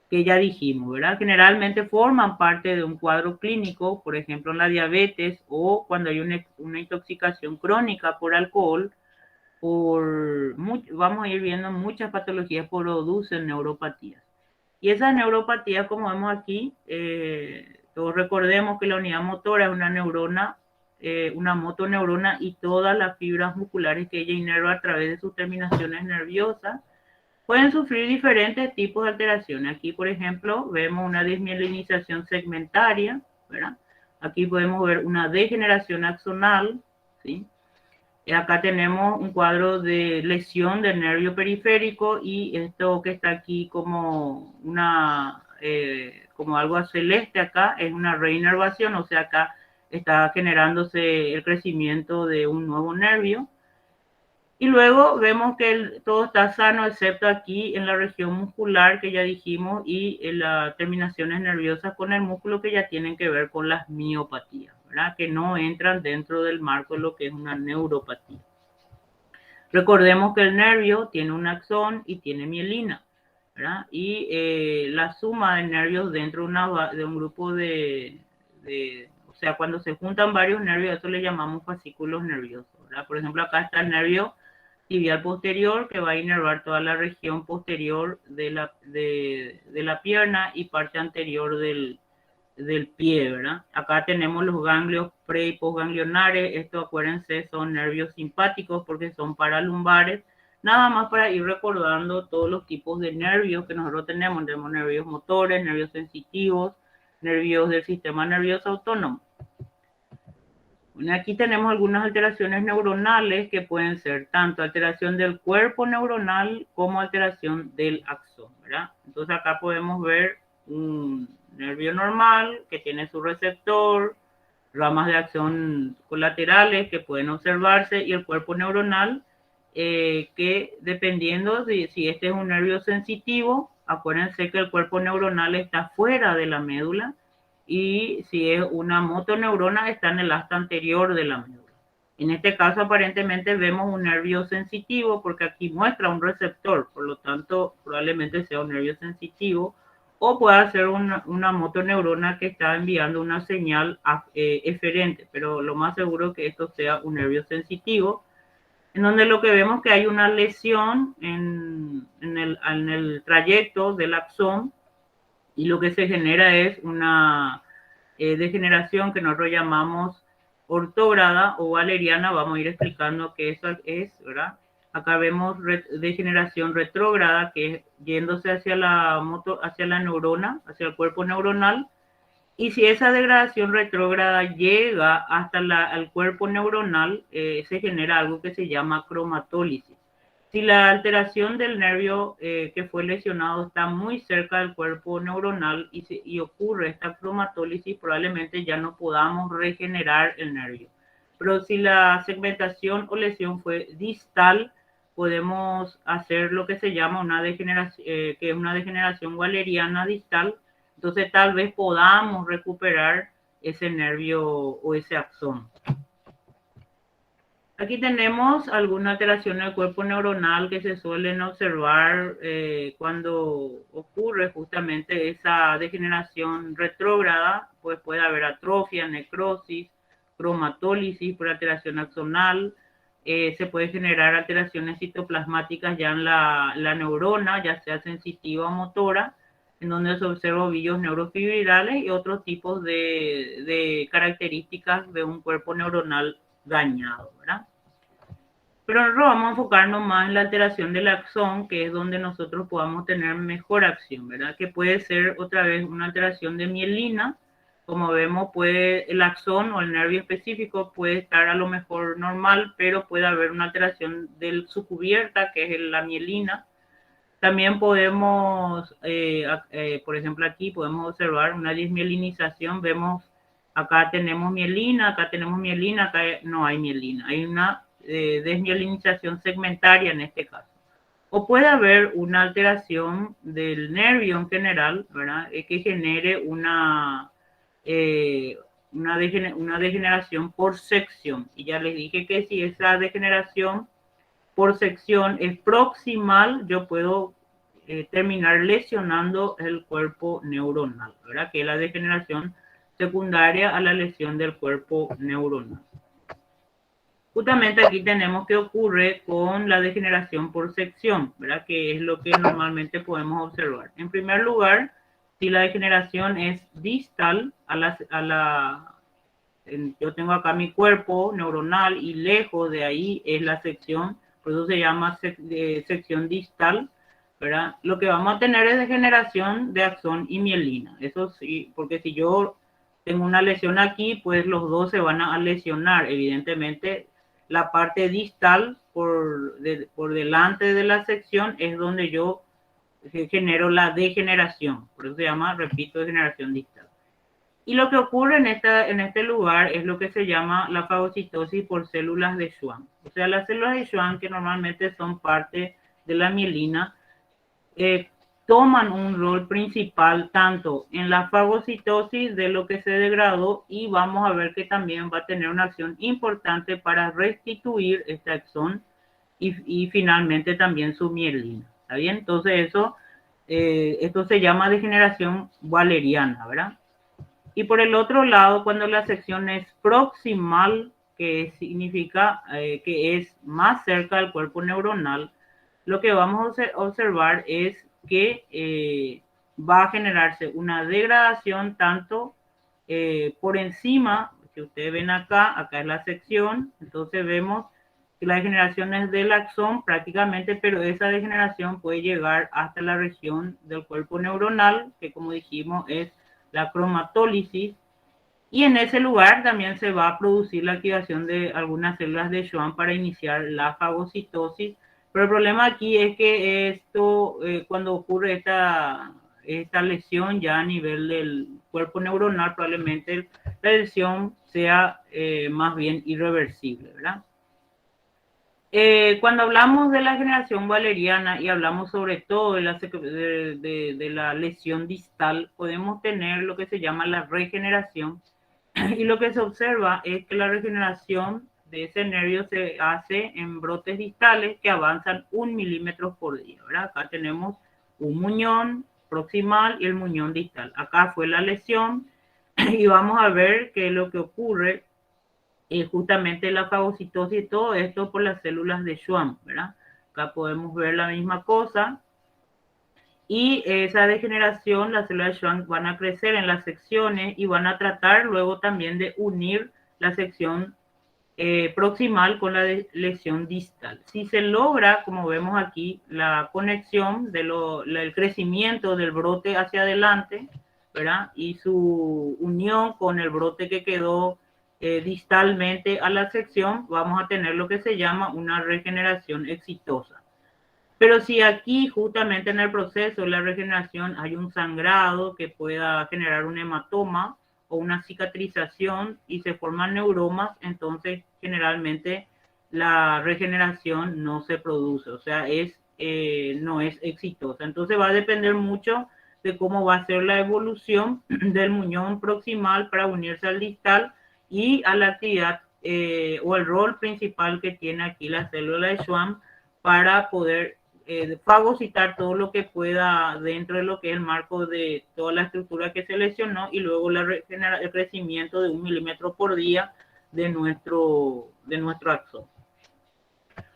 que ya dijimos, ¿verdad? Generalmente forman parte de un cuadro clínico, por ejemplo, en la diabetes o cuando hay una intoxicación crónica por alcohol, vamos a ir viendo muchas patologías producen neuropatías. Y esas neuropatías, como vemos aquí, todos recordemos que la unidad motora es una neurona, una motoneurona, y todas las fibras musculares que ella inerva a través de sus terminaciones nerviosas pueden sufrir diferentes tipos de alteraciones. Aquí, por ejemplo, vemos una desmielinización segmentaria, ¿verdad? Aquí podemos ver una degeneración axonal, ¿sí? Y acá tenemos un cuadro de lesión del nervio periférico, y esto que está aquí como como algo celeste acá es una reinervación, o sea, acá está generándose el crecimiento de un nuevo nervio. Y luego vemos que todo está sano, excepto aquí en la región muscular que ya dijimos, y en las terminaciones nerviosas con el músculo que ya tienen que ver con las miopatías, ¿verdad? Que no entran dentro del marco de lo que es una neuropatía. Recordemos que el nervio tiene un axón y tiene mielina, ¿verdad? Y la suma de nervios dentro de un grupo o sea, cuando se juntan varios nervios, eso le llamamos fascículos nerviosos, ¿verdad? Por ejemplo, acá está el nervio tibial posterior, que va a inervar toda la región posterior de la pierna y parte anterior del pie, ¿verdad? Acá tenemos los ganglios pre y postganglionares. Esto, acuérdense, son nervios simpáticos porque son paralumbares. Nada más para ir recordando todos los tipos de nervios que nosotros tenemos. Tenemos nervios motores, nervios sensitivos, nervios del sistema nervioso autónomo. Bueno, aquí tenemos algunas alteraciones neuronales que pueden ser tanto alteración del cuerpo neuronal como alteración del axón, ¿verdad? Entonces acá podemos ver un nervio normal que tiene su receptor, ramas de acción colaterales que pueden observarse, y el cuerpo neuronal que, dependiendo de si este es un nervio sensitivo, acuérdense que el cuerpo neuronal está fuera de la médula, y si es una motoneurona está en el asta anterior de la médula. En este caso aparentemente vemos un nervio sensitivo porque aquí muestra un receptor, por lo tanto probablemente sea un nervio sensitivo, o puede ser una motoneurona que está enviando una señal eferente, pero lo más seguro es que esto sea un nervio sensitivo, en donde lo que vemos es que hay una lesión en el trayecto del axón, y lo que se genera es una degeneración que nosotros llamamos ortógrada o valeriana. Vamos a ir explicando qué eso es, ¿verdad? Acá vemos degeneración retrógrada, que es yéndose hacia la neurona, hacia el cuerpo neuronal. Y si esa degradación retrógrada llega hasta el cuerpo neuronal, se genera algo que se llama cromatólisis. Si la alteración del nervio que fue lesionado está muy cerca del cuerpo neuronal y ocurre esta cromatólisis, probablemente ya no podamos regenerar el nervio. Pero si la segmentación o lesión fue distal, podemos hacer lo que se llama una degeneración, que es una degeneración waleriana distal. Entonces tal vez podamos recuperar ese nervio o ese axón. Aquí tenemos alguna alteración del cuerpo neuronal que se suelen observar cuando ocurre justamente esa degeneración retrógrada. Pues puede haber atrofia, necrosis, cromatólisis por alteración axonal. Se puede generar alteraciones citoplasmáticas ya en la neurona, ya sea sensitiva o motora, en donde se observan ovillos neurofibrilales y otros tipos de características de un cuerpo neuronal dañado, ¿verdad? Pero nosotros vamos a enfocarnos más en la alteración del axón, que es donde nosotros podamos tener mejor acción, ¿verdad? Que puede ser otra vez una alteración de mielina. Como vemos, el axón o el nervio específico puede estar a lo mejor normal, pero puede haber una alteración de su cubierta, que es la mielina. También podemos, por ejemplo, aquí podemos observar una desmielinización. Vemos, acá tenemos mielina, acá no hay mielina. Hay una desmielinización segmentaria en este caso. O puede haber una alteración del nervio en general, ¿verdad? Que genere una degeneración por sección. Y ya les dije que si esa degeneración por sección es proximal, yo puedo terminar lesionando el cuerpo neuronal, ¿verdad? Que es la degeneración secundaria a la lesión del cuerpo neuronal. Justamente aquí tenemos qué ocurre con la degeneración por sección, ¿verdad? Que es lo que normalmente podemos observar. En primer lugar, si la degeneración es distal yo tengo acá mi cuerpo neuronal y lejos de ahí es la sección, por eso se llama sección distal, ¿verdad? Lo que vamos a tener es degeneración de axón y mielina. Eso sí, porque si yo tengo una lesión aquí, pues los dos se van a lesionar. Evidentemente, la parte distal por delante de la sección es donde yo genero la degeneración. Por eso se llama, repito, degeneración distal. Y lo que ocurre en este lugar es lo que se llama la fagocitosis por células de Schwann. O sea, las células de Schwann, que normalmente son parte de la mielina, toman un rol principal tanto en la fagocitosis de lo que se degradó, y vamos a ver que también va a tener una acción importante para restituir este axón y finalmente también su mielina. ¿Está bien? Entonces esto se llama degeneración waleriana, ¿verdad? Y por el otro lado, cuando la sección es proximal, que significa que es más cerca del cuerpo neuronal, lo que vamos a observar es que va a generarse una degradación tanto por encima, que ustedes ven acá es la sección, entonces vemos que la degeneración es del axón prácticamente, pero esa degeneración puede llegar hasta la región del cuerpo neuronal, que como dijimos es la cromatólisis, y en ese lugar también se va a producir la activación de algunas células de Schwann para iniciar la fagocitosis. Pero el problema aquí es que esto, cuando ocurre esta lesión ya a nivel del cuerpo neuronal, probablemente la lesión sea más bien irreversible, ¿verdad? Cuando hablamos de la generación waleriana y hablamos sobre todo de la lesión distal, podemos tener lo que se llama la regeneración. Y lo que se observa es que la regeneración de ese nervio se hace en brotes distales que avanzan 1 milímetro por día, ¿verdad? Acá tenemos un muñón proximal y el muñón distal. Acá fue la lesión y vamos a ver qué es lo que ocurre. Justamente la fagocitosis y todo esto por las células de Schwann, ¿verdad? Acá podemos ver la misma cosa. Y esa degeneración, las células de Schwann van a crecer en las secciones y van a tratar luego también de unir la sección proximal con la lesión distal. Si se logra, como vemos aquí, la conexión del crecimiento del brote hacia adelante, ¿verdad? Y su unión con el brote que quedó distalmente a la sección, vamos a tener lo que se llama una regeneración exitosa. Pero si aquí justamente en el proceso de la regeneración hay un sangrado que pueda generar un hematoma o una cicatrización y se forman neuromas, entonces generalmente la regeneración no se produce, o sea, no es exitosa. Entonces va a depender mucho de cómo va a ser la evolución del muñón proximal para unirse al distal y a la actividad o el rol principal que tiene aquí la célula de Schwann para poder fagocitar todo lo que pueda dentro de lo que es el marco de toda la estructura que se lesionó y luego el crecimiento de 1 milímetro por día de nuestro axón.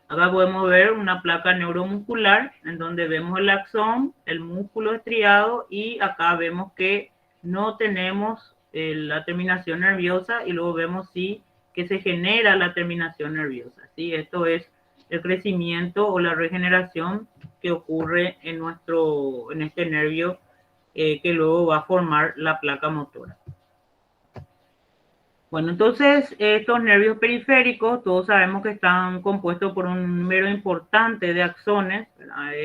Acá podemos ver una placa neuromuscular en donde vemos el axón, el músculo estriado y acá vemos que no tenemos la terminación nerviosa y luego vemos que se genera la terminación nerviosa. ¿Sí? Esto es el crecimiento o la regeneración que ocurre en este nervio que luego va a formar la placa motora. Bueno, entonces estos nervios periféricos, todos sabemos que están compuestos por un número importante de axones,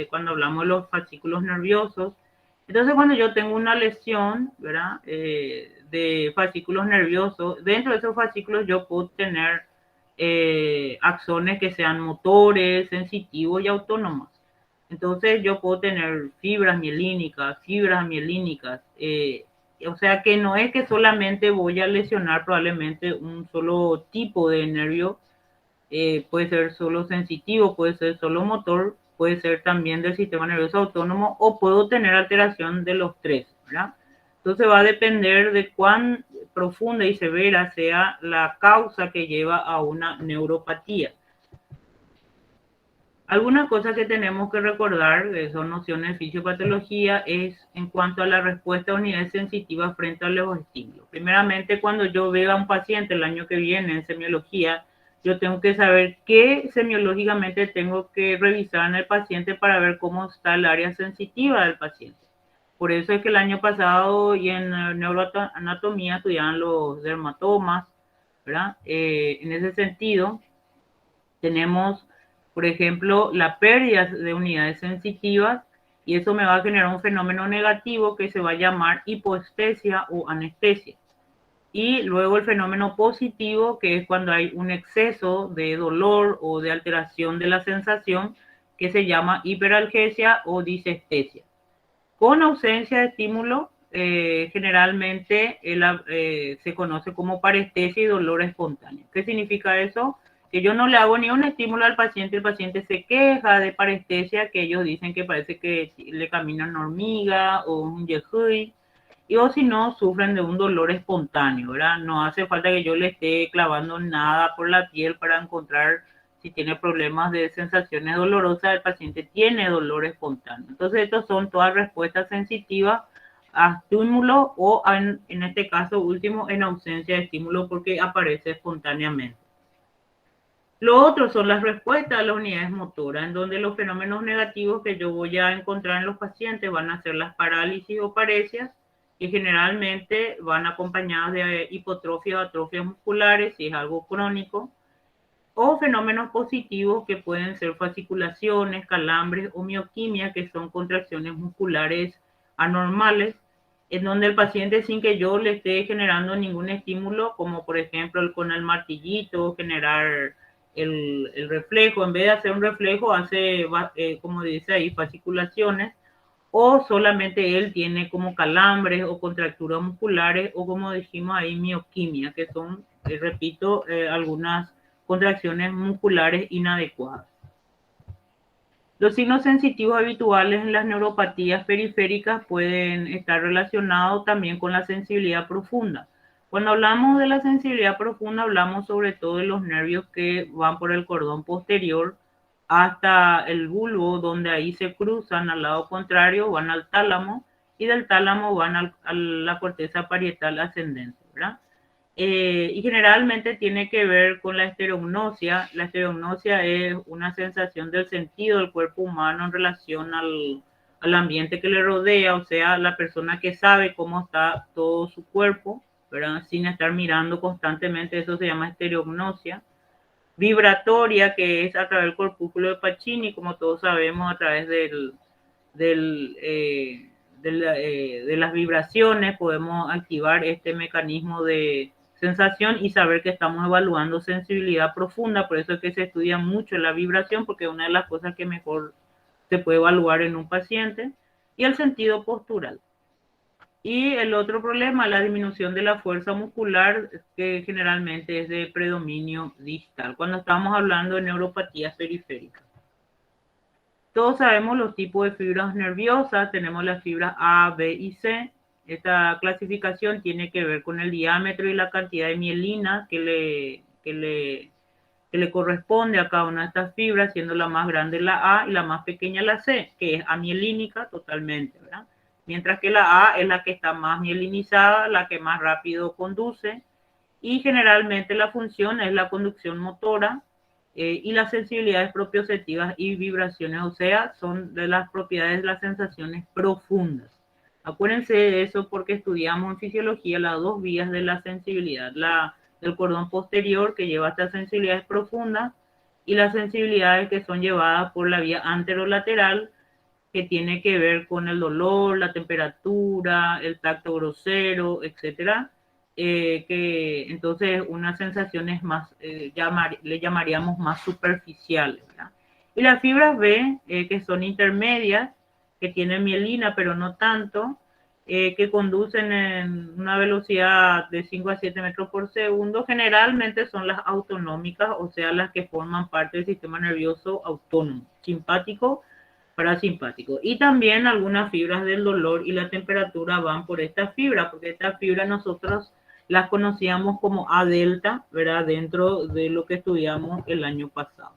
cuando hablamos de los fascículos nerviosos. Entonces, cuando yo tengo una lesión, ¿verdad? De fascículos nerviosos, dentro de esos fascículos yo puedo tener axones que sean motores, sensitivos y autónomos. Entonces, yo puedo tener fibras mielínicas, o sea que no es que solamente voy a lesionar probablemente un solo tipo de nervio, puede ser solo sensitivo, puede ser solo motor, puede ser también del sistema nervioso autónomo o puedo tener alteración de los tres, ¿verdad? Entonces va a depender de cuán profunda y severa sea la causa que lleva a una neuropatía. Algunas cosas que tenemos que recordar, son nociones de fisiopatología, es en cuanto a la respuesta a unidades sensitivas frente a los estímulos. Primeramente, cuando yo veo a un paciente el año que viene en semiología, yo tengo que saber qué semiológicamente tengo que revisar en el paciente para ver cómo está el área sensitiva del paciente. Por eso es que el año pasado y en neuroanatomía estudiaban los dermatomas, ¿verdad? En ese sentido, tenemos, por ejemplo, la pérdida de unidades sensitivas y eso me va a generar un fenómeno negativo que se va a llamar hipoestesia o anestesia. Y luego el fenómeno positivo, que es cuando hay un exceso de dolor o de alteración de la sensación, que se llama hiperalgesia o disestesia. Con ausencia de estímulo, generalmente se conoce como parestesia y dolor espontáneo. ¿Qué significa eso? Que yo no le hago ni un estímulo al paciente, el paciente se queja de parestesia, que ellos dicen que parece que le camina una hormiga o un yehui, y o si no, sufren de un dolor espontáneo, ¿verdad? No hace falta que yo le esté clavando nada por la piel para encontrar si tiene problemas de sensaciones dolorosas, el paciente tiene dolor espontáneo. Entonces, estas son todas respuestas sensitivas a estímulo o en este caso último en ausencia de estímulo porque aparece espontáneamente. Lo otro son las respuestas a las unidades motoras, en donde los fenómenos negativos que yo voy a encontrar en los pacientes van a ser las parálisis o paresias, que generalmente van acompañadas de hipotrofia o atrofias musculares, si es algo crónico, o fenómenos positivos que pueden ser fasciculaciones, calambres o mioquimia, que son contracciones musculares anormales, en donde el paciente sin que yo le esté generando ningún estímulo, como por ejemplo con el martillito, generar el reflejo, en vez de hacer un reflejo, hace, como dice ahí, fasciculaciones, o solamente él tiene como calambres o contracturas musculares, o como dijimos ahí, mioquimia, que son, repito, algunas contracciones musculares inadecuadas. Los signos sensitivos habituales en las neuropatías periféricas pueden estar relacionados también con la sensibilidad profunda. Cuando hablamos de la sensibilidad profunda, hablamos sobre todo de los nervios que van por el cordón posterior hasta el bulbo, donde ahí se cruzan al lado contrario, van al tálamo, y del tálamo van a la corteza parietal ascendente, ¿verdad? Y generalmente tiene que ver con la estereognosia. La estereognosia es una sensación del sentido del cuerpo humano en relación al ambiente que le rodea, o sea, la persona que sabe cómo está todo su cuerpo, ¿verdad? Sin estar mirando constantemente, eso se llama estereognosia. Vibratoria, que es a través del corpúsculo de Pacini, como todos sabemos, a través de las vibraciones podemos activar este mecanismo de sensación y saber que estamos evaluando sensibilidad profunda. Por eso es que se estudia mucho la vibración, porque es una de las cosas que mejor se puede evaluar en un paciente. Y el sentido postural. Y el otro problema, la disminución de la fuerza muscular, que generalmente es de predominio distal, cuando estamos hablando de neuropatías periféricas. Todos sabemos los tipos de fibras nerviosas, tenemos las fibras A, B y C. Esta clasificación tiene que ver con el diámetro y la cantidad de mielina que le corresponde a cada una de estas fibras, siendo la más grande la A y la más pequeña la C, que es amielínica totalmente, ¿verdad? Mientras que la A es la que está más mielinizada, la que más rápido conduce, y generalmente la función es la conducción motora, y las sensibilidades propioceptivas y vibraciones, o sea, son de las propiedades de las sensaciones profundas. Acuérdense de eso porque estudiamos en fisiología las dos vías de la sensibilidad, la del cordón posterior que lleva hasta sensibilidades profundas y las sensibilidades que son llevadas por la vía anterolateral, que tiene que ver con el dolor, la temperatura, el tacto grosero, etcétera. Que entonces unas sensaciones más, le llamaríamos más superficiales, ¿verdad? Y las fibras B, que son intermedias, que tienen mielina, pero no tanto, que conducen en una velocidad de 5 a 7 metros por segundo, generalmente son las autonómicas, o sea, las que forman parte del sistema nervioso autónomo, simpático, parasimpático. Y también algunas fibras del dolor y la temperatura van por esta fibra, porque esta fibra nosotros las conocíamos como A delta, ¿verdad? Dentro de lo que estudiamos el año pasado.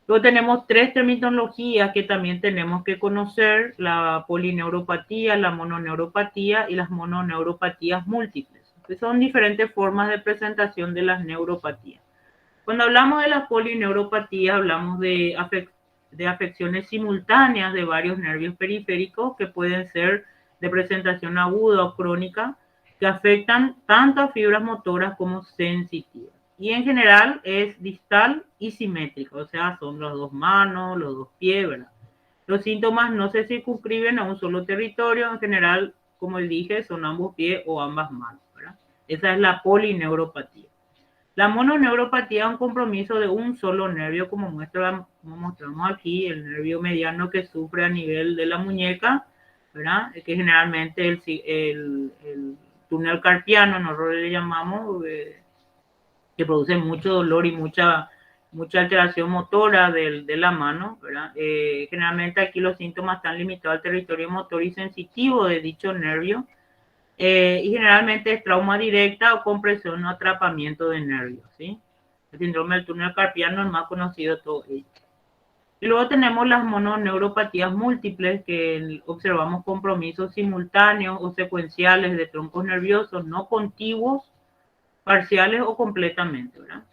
Luego tenemos 3 terminologías que también tenemos que conocer: la polineuropatía, la mononeuropatía y las mononeuropatías múltiples. Son diferentes formas de presentación de las neuropatías. Cuando hablamos de la polineuropatía, hablamos de afecciones simultáneas de varios nervios periféricos que pueden ser de presentación aguda o crónica, que afectan tanto a fibras motoras como sensitivas. Y en general es distal y simétrica, o sea, son las dos manos, los dos pies, ¿verdad? Los síntomas no se circunscriben a un solo territorio, en general, como dije, son ambos pies o ambas manos, ¿verdad? Esa es la polineuropatía. La mononeuropatía es un compromiso de un solo nervio, como mostramos aquí, el nervio mediano que sufre a nivel de la muñeca, ¿verdad? Que generalmente el túnel carpiano, nosotros le llamamos, que produce mucho dolor y mucha alteración motora de la mano, ¿verdad? Generalmente aquí los síntomas están limitados al territorio motor y sensitivo de dicho nervio, y generalmente es trauma directa o compresión o atrapamiento de nervios, ¿sí? El síndrome del túnel carpiano es el más conocido de todo esto. Y luego tenemos las mononeuropatías múltiples, que observamos compromisos simultáneos o secuenciales de troncos nerviosos no contiguos, parciales o completamente, ¿verdad?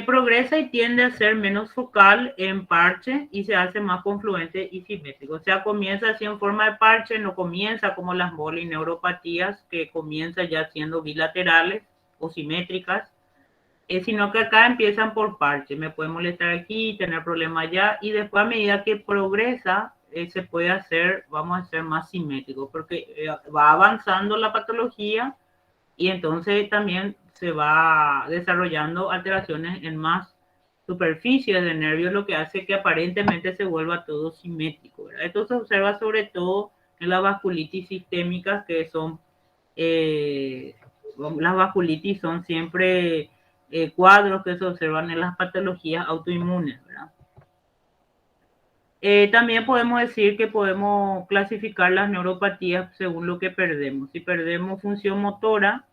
Progresa y tiende a ser menos focal en parche y se hace más confluente y simétrico. O sea, comienza así en forma de parche, no comienza como las polineuropatías, que comienza ya siendo bilaterales o simétricas, sino que acá empiezan por parche. Me puede molestar aquí, tener problemas allá, y después a medida que progresa, se puede hacer, vamos a hacer más simétrico, porque va avanzando la patología y entonces también se va desarrollando alteraciones en más superficies de nervios, lo que hace que aparentemente se vuelva todo simétrico, ¿verdad? Esto se observa sobre todo en las vasculitis sistémicas, que son, las vasculitis son siempre cuadros que se observan en las patologías autoinmunes, ¿verdad? También podemos decir que podemos clasificar las neuropatías según lo que perdemos. Si perdemos función motora,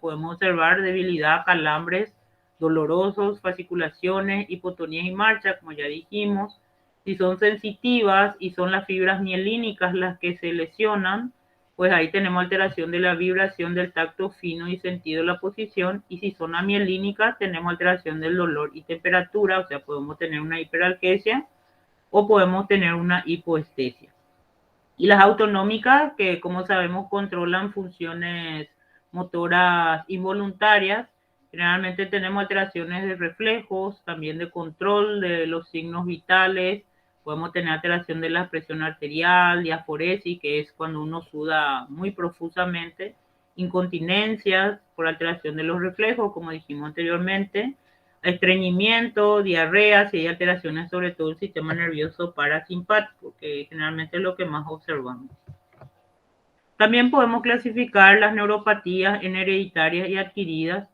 podemos observar debilidad, calambres dolorosos, fasciculaciones, hipotonía y marcha, como ya dijimos. Si son sensitivas y son las fibras mielínicas las que se lesionan, pues ahí tenemos alteración de la vibración del tacto fino y sentido de la posición. Y si son amielínicas, tenemos alteración del dolor y temperatura, o sea, podemos tener una hiperalgesia o podemos tener una hipoestesia. Y las autonómicas, que como sabemos controlan funciones motoras involuntarias, generalmente tenemos alteraciones de reflejos, también de control de los signos vitales. Podemos tener alteración de la presión arterial, diaforesis, que es cuando uno suda muy profusamente, incontinencias por alteración de los reflejos, como dijimos anteriormente, estreñimiento, diarrea, si hay alteraciones sobre todo el sistema nervioso parasimpático, que generalmente es lo que más observamos. También podemos clasificar las neuropatías en hereditarias y adquiridas,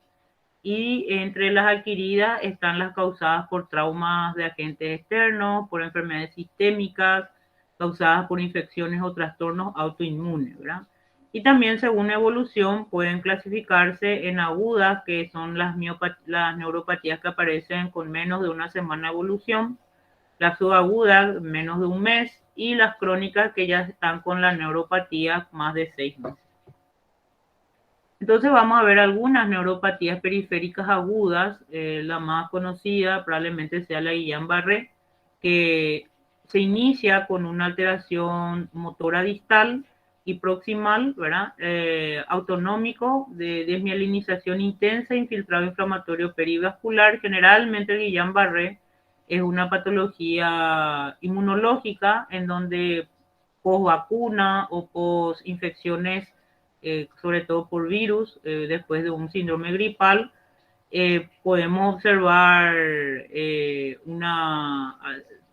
y entre las adquiridas están las causadas por traumas de agentes externos, por enfermedades sistémicas, causadas por infecciones o trastornos autoinmunes, ¿verdad? Y también según evolución pueden clasificarse en agudas, que son las neuropatías que aparecen con menos de una semana de evolución, las subagudas menos de un mes, y las crónicas, que ya están con la neuropatía más de 6 meses. Entonces vamos a ver algunas neuropatías periféricas agudas. La más conocida probablemente sea la Guillain-Barré, que se inicia con una alteración motora distal y proximal, ¿verdad? Autonómico, de desmielinización intensa, infiltrado inflamatorio perivascular. Generalmente el Guillain-Barré es una patología inmunológica en donde post vacuna o post infecciones, sobre todo por virus, después de un síndrome gripal, podemos observar una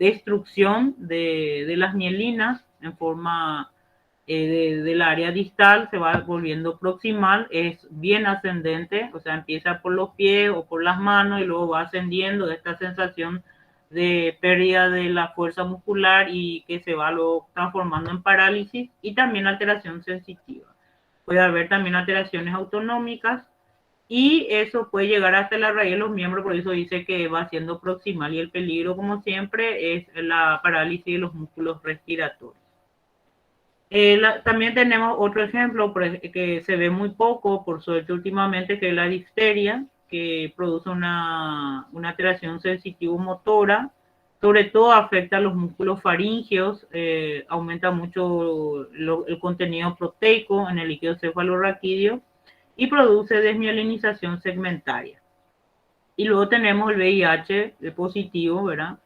destrucción de las mielinas en forma del área distal, se va volviendo proximal, es bien ascendente, o sea, empieza por los pies o por las manos y luego va ascendiendo de esta sensación de pérdida de la fuerza muscular y que se va luego transformando en parálisis y también alteración sensitiva. Puede haber también alteraciones autonómicas y eso puede llegar hasta la raíz de los miembros, por eso dice que va siendo proximal y el peligro, como siempre, es la parálisis de los músculos respiratorios. También tenemos otro ejemplo que se ve muy poco, por suerte últimamente, que es la difteria, que produce una alteración sensitivo-motora, sobre todo afecta a los músculos faríngeos, aumenta mucho el contenido proteico en el líquido cefalorraquídeo y produce desmielinización segmentaria. Y luego tenemos el VIH positivo, ¿verdad?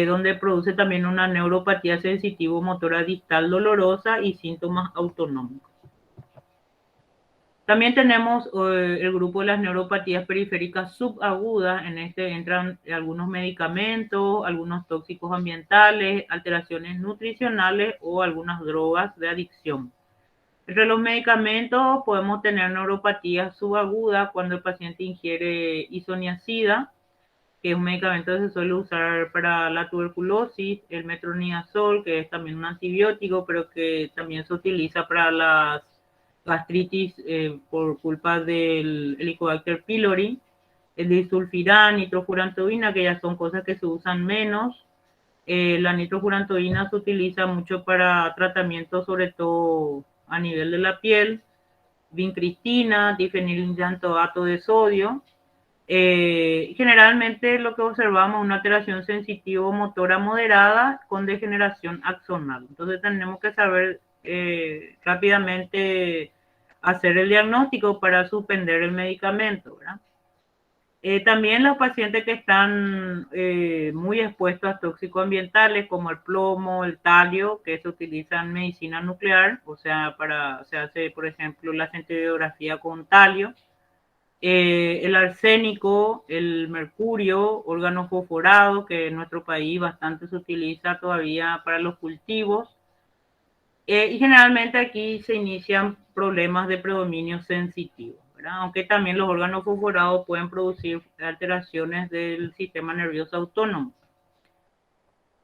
Donde produce también una neuropatía sensitivo-motora distal dolorosa y síntomas autonómicos. También tenemos el grupo de las neuropatías periféricas subagudas. En este entran algunos medicamentos, algunos tóxicos ambientales, alteraciones nutricionales o algunas drogas de adicción. Entre los medicamentos podemos tener neuropatía subaguda cuando el paciente ingiere isoniazida, que es un medicamento que se suele usar para la tuberculosis, el metronidazol, que es también un antibiótico, pero que también se utiliza para las gastritis por culpa del Helicobacter pylori, el disulfiram, nitrofurantoína, que ya son cosas que se usan menos. La nitrofurantoína se utiliza mucho para tratamiento, sobre todo a nivel de la piel, vincristina, difenilindantoato de sodio. Generalmente lo que observamos es una alteración sensitivo-motora moderada con degeneración axonal. Entonces tenemos que saber rápidamente hacer el diagnóstico para suspender el medicamento, ¿verdad? También los pacientes que están muy expuestos a tóxicos ambientales como el plomo, el talio, que se utiliza en medicina nuclear, o sea, se hace, por ejemplo, la centrifugadografía con talio, el arsénico, el mercurio, órgano fosforado, que en nuestro país bastante se utiliza todavía para los cultivos, y generalmente aquí se inician problemas de predominio sensitivo, ¿verdad? Aunque también los órganos fosforados pueden producir alteraciones del sistema nervioso autónomo.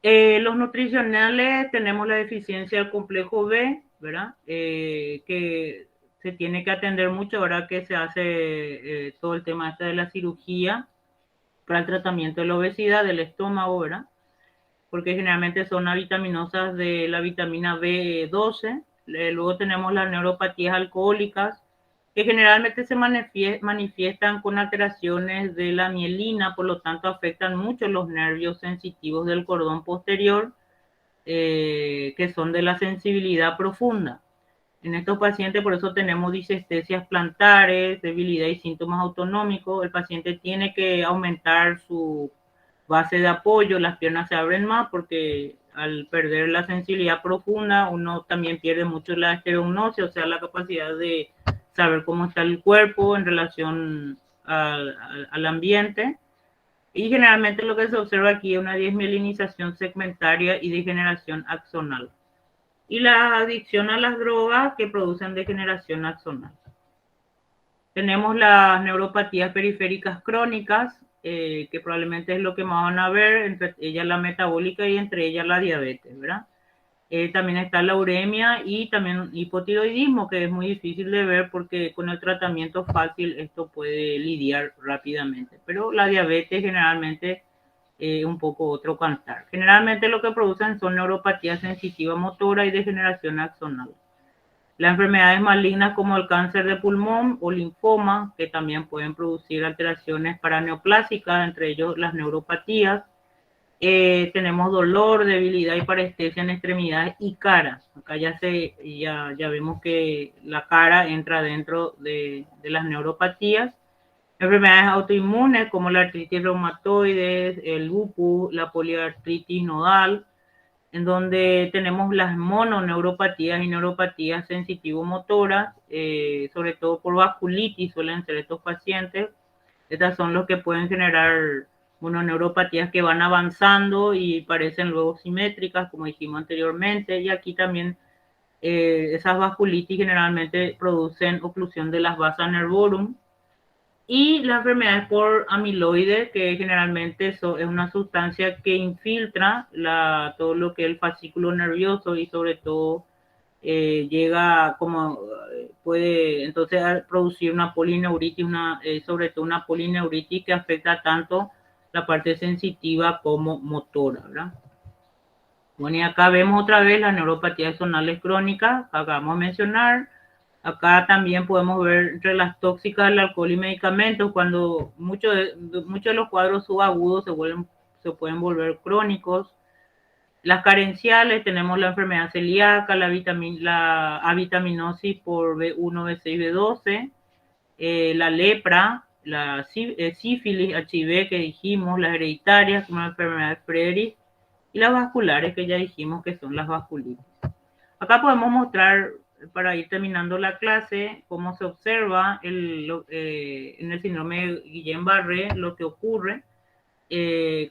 Los nutricionales tenemos la deficiencia del complejo B, ¿verdad? Que se tiene que atender mucho ahora que se hace todo el tema de la cirugía para el tratamiento de la obesidad del estómago, ¿verdad? Porque generalmente son avitaminosas de la vitamina B12. Luego tenemos las neuropatías alcohólicas, que generalmente se manifiestan con alteraciones de la mielina, por lo tanto afectan mucho los nervios sensitivos del cordón posterior, que son de la sensibilidad profunda. En estos pacientes, por eso tenemos disestesias plantares, debilidad y síntomas autonómicos. El paciente tiene que aumentar su base de apoyo, las piernas se abren más porque al perder la sensibilidad profunda uno también pierde mucho la estereognosia, o sea, la capacidad de saber cómo está el cuerpo en relación al ambiente. Y generalmente lo que se observa aquí es una desmielinización segmentaria y degeneración axonal. Y la adicción a las drogas que producen degeneración axonal. Tenemos las neuropatías periféricas crónicas, que probablemente es lo que más van a ver, entre ellas la metabólica y entre ellas la diabetes, ¿verdad? También está la uremia y también hipotiroidismo, que es muy difícil de ver porque con el tratamiento fácil esto puede lidiar rápidamente. Pero la diabetes generalmente un poco otro cantar. Generalmente lo que producen son neuropatías sensitiva motora y degeneración axonal. Las enfermedades malignas como el cáncer de pulmón o linfoma, que también pueden producir alteraciones paraneoplásicas, entre ellos las neuropatías. Tenemos dolor, debilidad y parestesia en extremidades y cara. Acá ya vemos que la cara entra dentro de las neuropatías. Enfermedades autoinmunes como la artritis reumatoide, el lupus, la poliartritis nodal, en donde tenemos las mononeuropatías y neuropatías sensitivo-motoras, sobre todo por vasculitis suelen ser estos pacientes. Estas son los que pueden generar mononeuropatías que van avanzando y parecen luego simétricas, como dijimos anteriormente, y aquí también esas vasculitis generalmente producen oclusión de las vasas nervorum. Y las enfermedades por amiloide, que generalmente es una sustancia que infiltra todo lo que es el fascículo nervioso y sobre todo puede entonces a producir una polineuritis, sobre todo una polineuritis que afecta tanto la parte sensitiva como motora, ¿verdad? Bueno, y acá vemos otra vez las neuropatías zonales crónicas, acabamos de mencionar. Acá también podemos ver entre las tóxicas el alcohol y medicamentos, cuando muchos de los cuadros subagudos se pueden volver crónicos. Las carenciales, tenemos la enfermedad celíaca, la avitaminosis por B1, B6, B12, la lepra, la sífilis, HIV que dijimos, las hereditarias como la enfermedad de Friedrich y las vasculares que ya dijimos que son las vasculitis. Acá podemos mostrar, para ir terminando la clase, cómo se observa en el síndrome de Guillain-Barré lo que ocurre.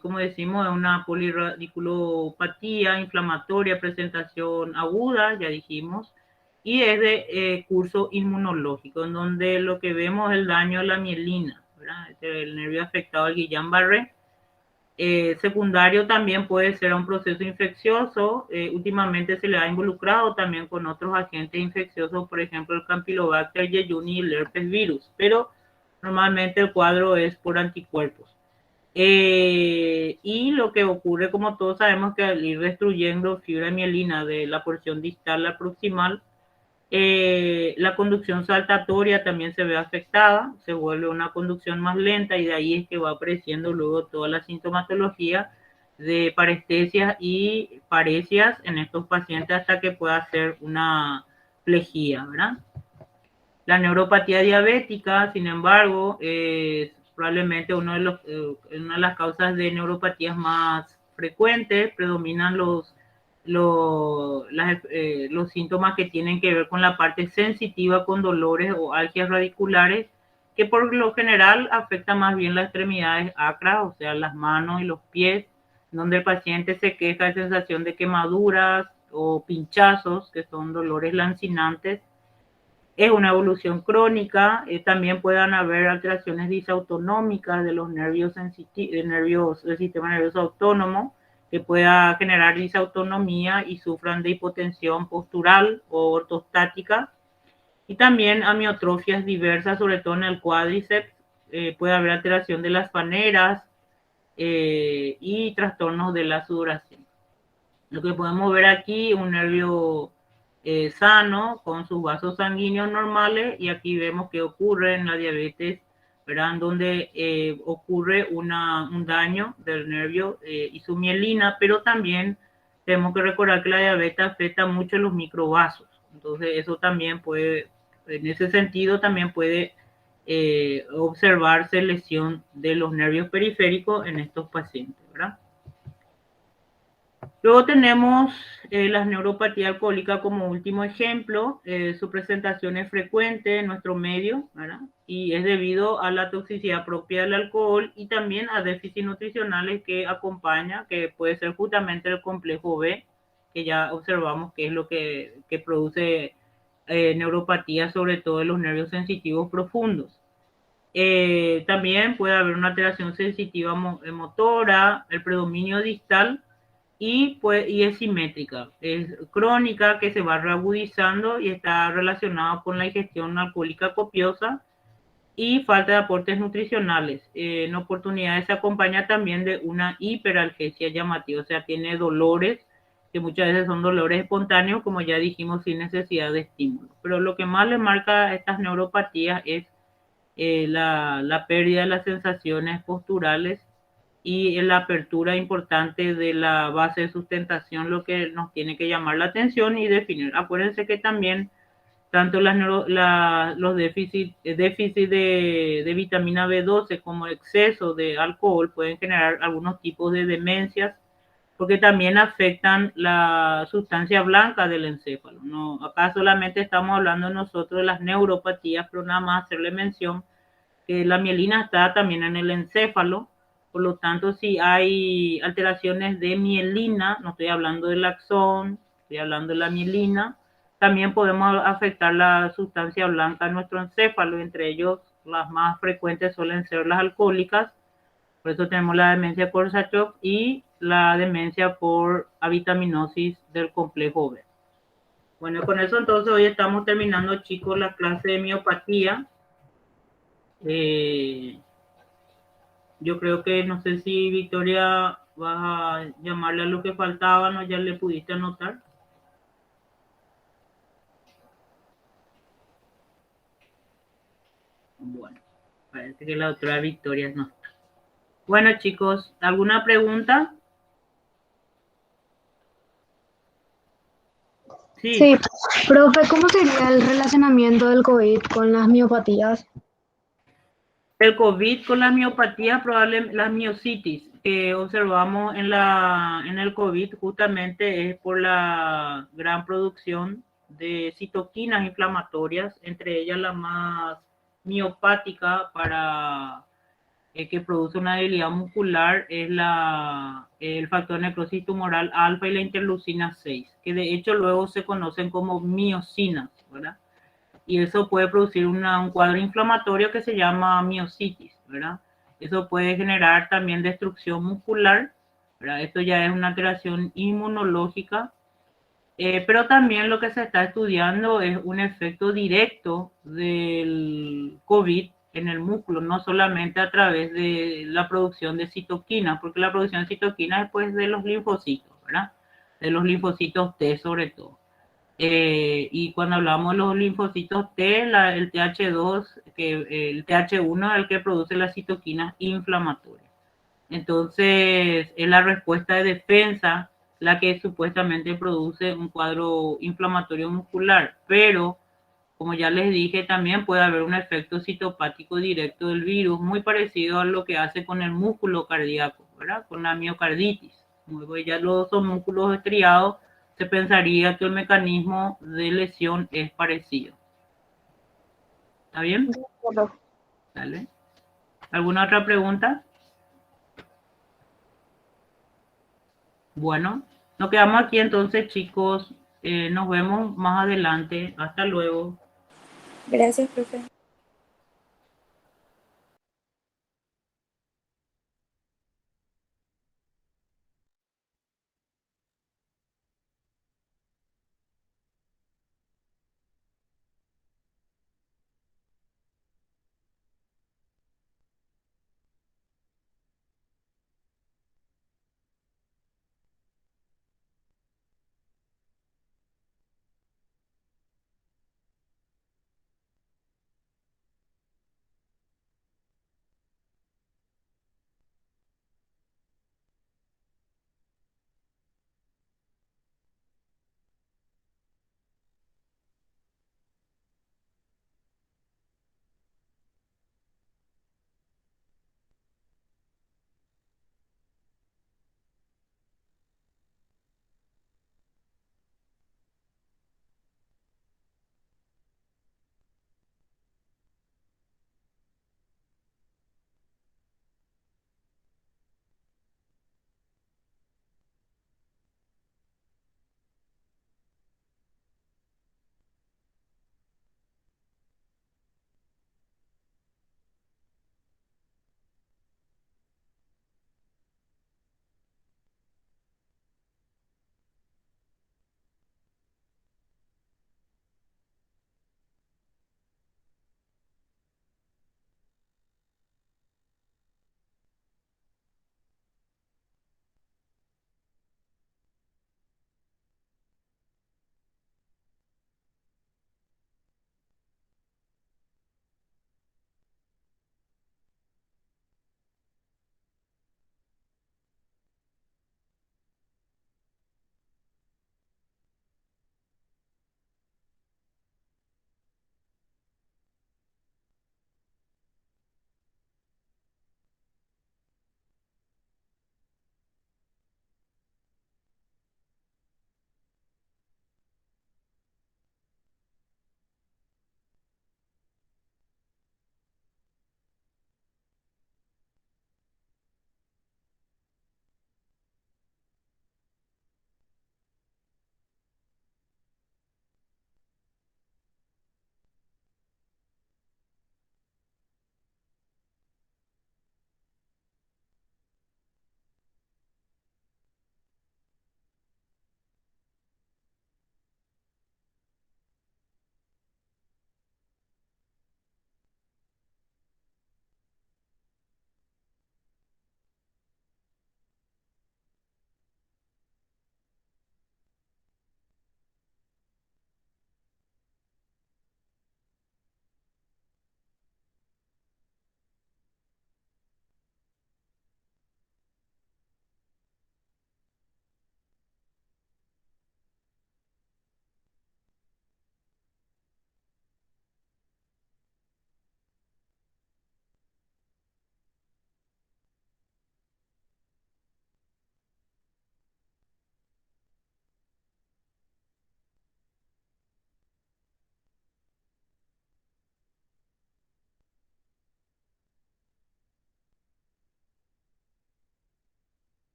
Como decimos, es una poliradiculopatía inflamatoria, presentación aguda, ya dijimos, y es de curso inmunológico, en donde lo que vemos es el daño a la mielina, ¿verdad? El nervio afectado al Guillain-Barré. Secundario también puede ser un proceso infeccioso. Últimamente se le ha involucrado también con otros agentes infecciosos, por ejemplo el Campylobacter jejuni y el herpes virus, pero normalmente el cuadro es por anticuerpos. Y lo que ocurre, como todos sabemos, que al ir destruyendo fibra mielina de la porción distal a proximal, la conducción saltatoria también se ve afectada, se vuelve una conducción más lenta y de ahí es que va apareciendo luego toda la sintomatología de parestesias y paresias en estos pacientes hasta que pueda ser una plejía, ¿verdad? La neuropatía diabética, sin embargo, es probablemente una de las causas de neuropatías más frecuentes. Predominan los síntomas que tienen que ver con la parte sensitiva, con dolores o algias radiculares, que por lo general afecta más bien las extremidades acras, o sea, las manos y los pies, donde el paciente se queja de sensación de quemaduras o pinchazos, que son dolores lancinantes. Es una evolución crónica. También puedan haber alteraciones disautonómicas de los nervios del sistema nervioso autónomo, que pueda generar disautonomía y sufran de hipotensión postural o ortostática. Y también amiotrofias diversas, sobre todo en el cuádriceps. Puede haber alteración de las faneras y trastornos de la sudoración. Lo que podemos ver aquí, un nervio sano con sus vasos sanguíneos normales, y aquí vemos que ocurre en la diabetes, ¿verdad? Donde ocurre un daño del nervio y su mielina, pero también tenemos que recordar que la diabetes afecta mucho los microvasos. Entonces eso también puede, en ese sentido también puede observarse lesión de los nervios periféricos en estos pacientes, ¿verdad? Luego tenemos las neuropatías alcohólicas como último ejemplo. Su presentación es frecuente en nuestro medio, ¿verdad? Y es debido a la toxicidad propia del alcohol y también a déficits nutricionales que acompaña, que puede ser justamente el complejo B, que ya observamos que es lo que produce neuropatía, sobre todo en los nervios sensitivos profundos. También puede haber una alteración sensitiva motora, el predominio distal, y es simétrica, es crónica, que se va reagudizando y está relacionado con la ingestión alcohólica copiosa y falta de aportes nutricionales. En oportunidades se acompaña también de una hiperalgesia llamativa, o sea, tiene dolores que muchas veces son dolores espontáneos, como ya dijimos, sin necesidad de estímulo. Pero lo que más le marca a estas neuropatías es la pérdida de las sensaciones posturales y en la apertura importante de la base de sustentación, lo que nos tiene que llamar la atención y definir. Acuérdense que también tanto los déficits de vitamina B12 como exceso de alcohol pueden generar algunos tipos de demencias, porque también afectan la sustancia blanca del encéfalo. No, acá solamente estamos hablando nosotros de las neuropatías, pero nada más hacerle mención que la mielina está también en el encéfalo. Por lo tanto, si hay alteraciones de mielina, no estoy hablando del axón, estoy hablando de la mielina, también podemos afectar la sustancia blanca en nuestro encéfalo. Entre ellos, las más frecuentes suelen ser las alcohólicas. Por eso tenemos la demencia por Korsakoff y la demencia por avitaminosis del complejo B. Bueno, con eso entonces hoy estamos terminando, chicos, la clase de miopatía. Yo creo que no sé si Victoria vas a llamarle a lo que faltaban o ya le pudiste anotar. Bueno, parece que la otra Victoria no está. Bueno, chicos, ¿alguna pregunta? Sí, profe, ¿cómo sería el relacionamiento del COVID con las miopatías? El COVID con la miopatía, probablemente la miositis que observamos en el COVID justamente es por la gran producción de citoquinas inflamatorias, entre ellas la más miopática que produce una debilidad muscular es el factor necrosis tumoral alfa y la interleucina 6, que de hecho luego se conocen como miosinas, ¿verdad? Y eso puede producir un cuadro inflamatorio que se llama miositis, ¿verdad? Eso puede generar también destrucción muscular, ¿verdad? Esto ya es una alteración inmunológica, pero también lo que se está estudiando es un efecto directo del COVID en el músculo, no solamente a través de la producción de citoquinas, porque la producción de citoquinas es pues de los linfocitos, ¿verdad? De los linfocitos T sobre todo. Y cuando hablamos de los linfocitos T, el TH2, el TH1 es el que produce las citoquinas inflamatorias. Entonces, es la respuesta de defensa la que supuestamente produce un cuadro inflamatorio muscular, pero como ya les dije, también puede haber un efecto citopático directo del virus, muy parecido a lo que hace con el músculo cardíaco, ¿verdad? Con la miocarditis. Como ya los son músculos estriados, se pensaría que el mecanismo de lesión es parecido. ¿Está bien? Dale. ¿Alguna otra pregunta? Bueno, nos quedamos aquí entonces, chicos. Nos vemos más adelante. Hasta luego. Gracias, profe.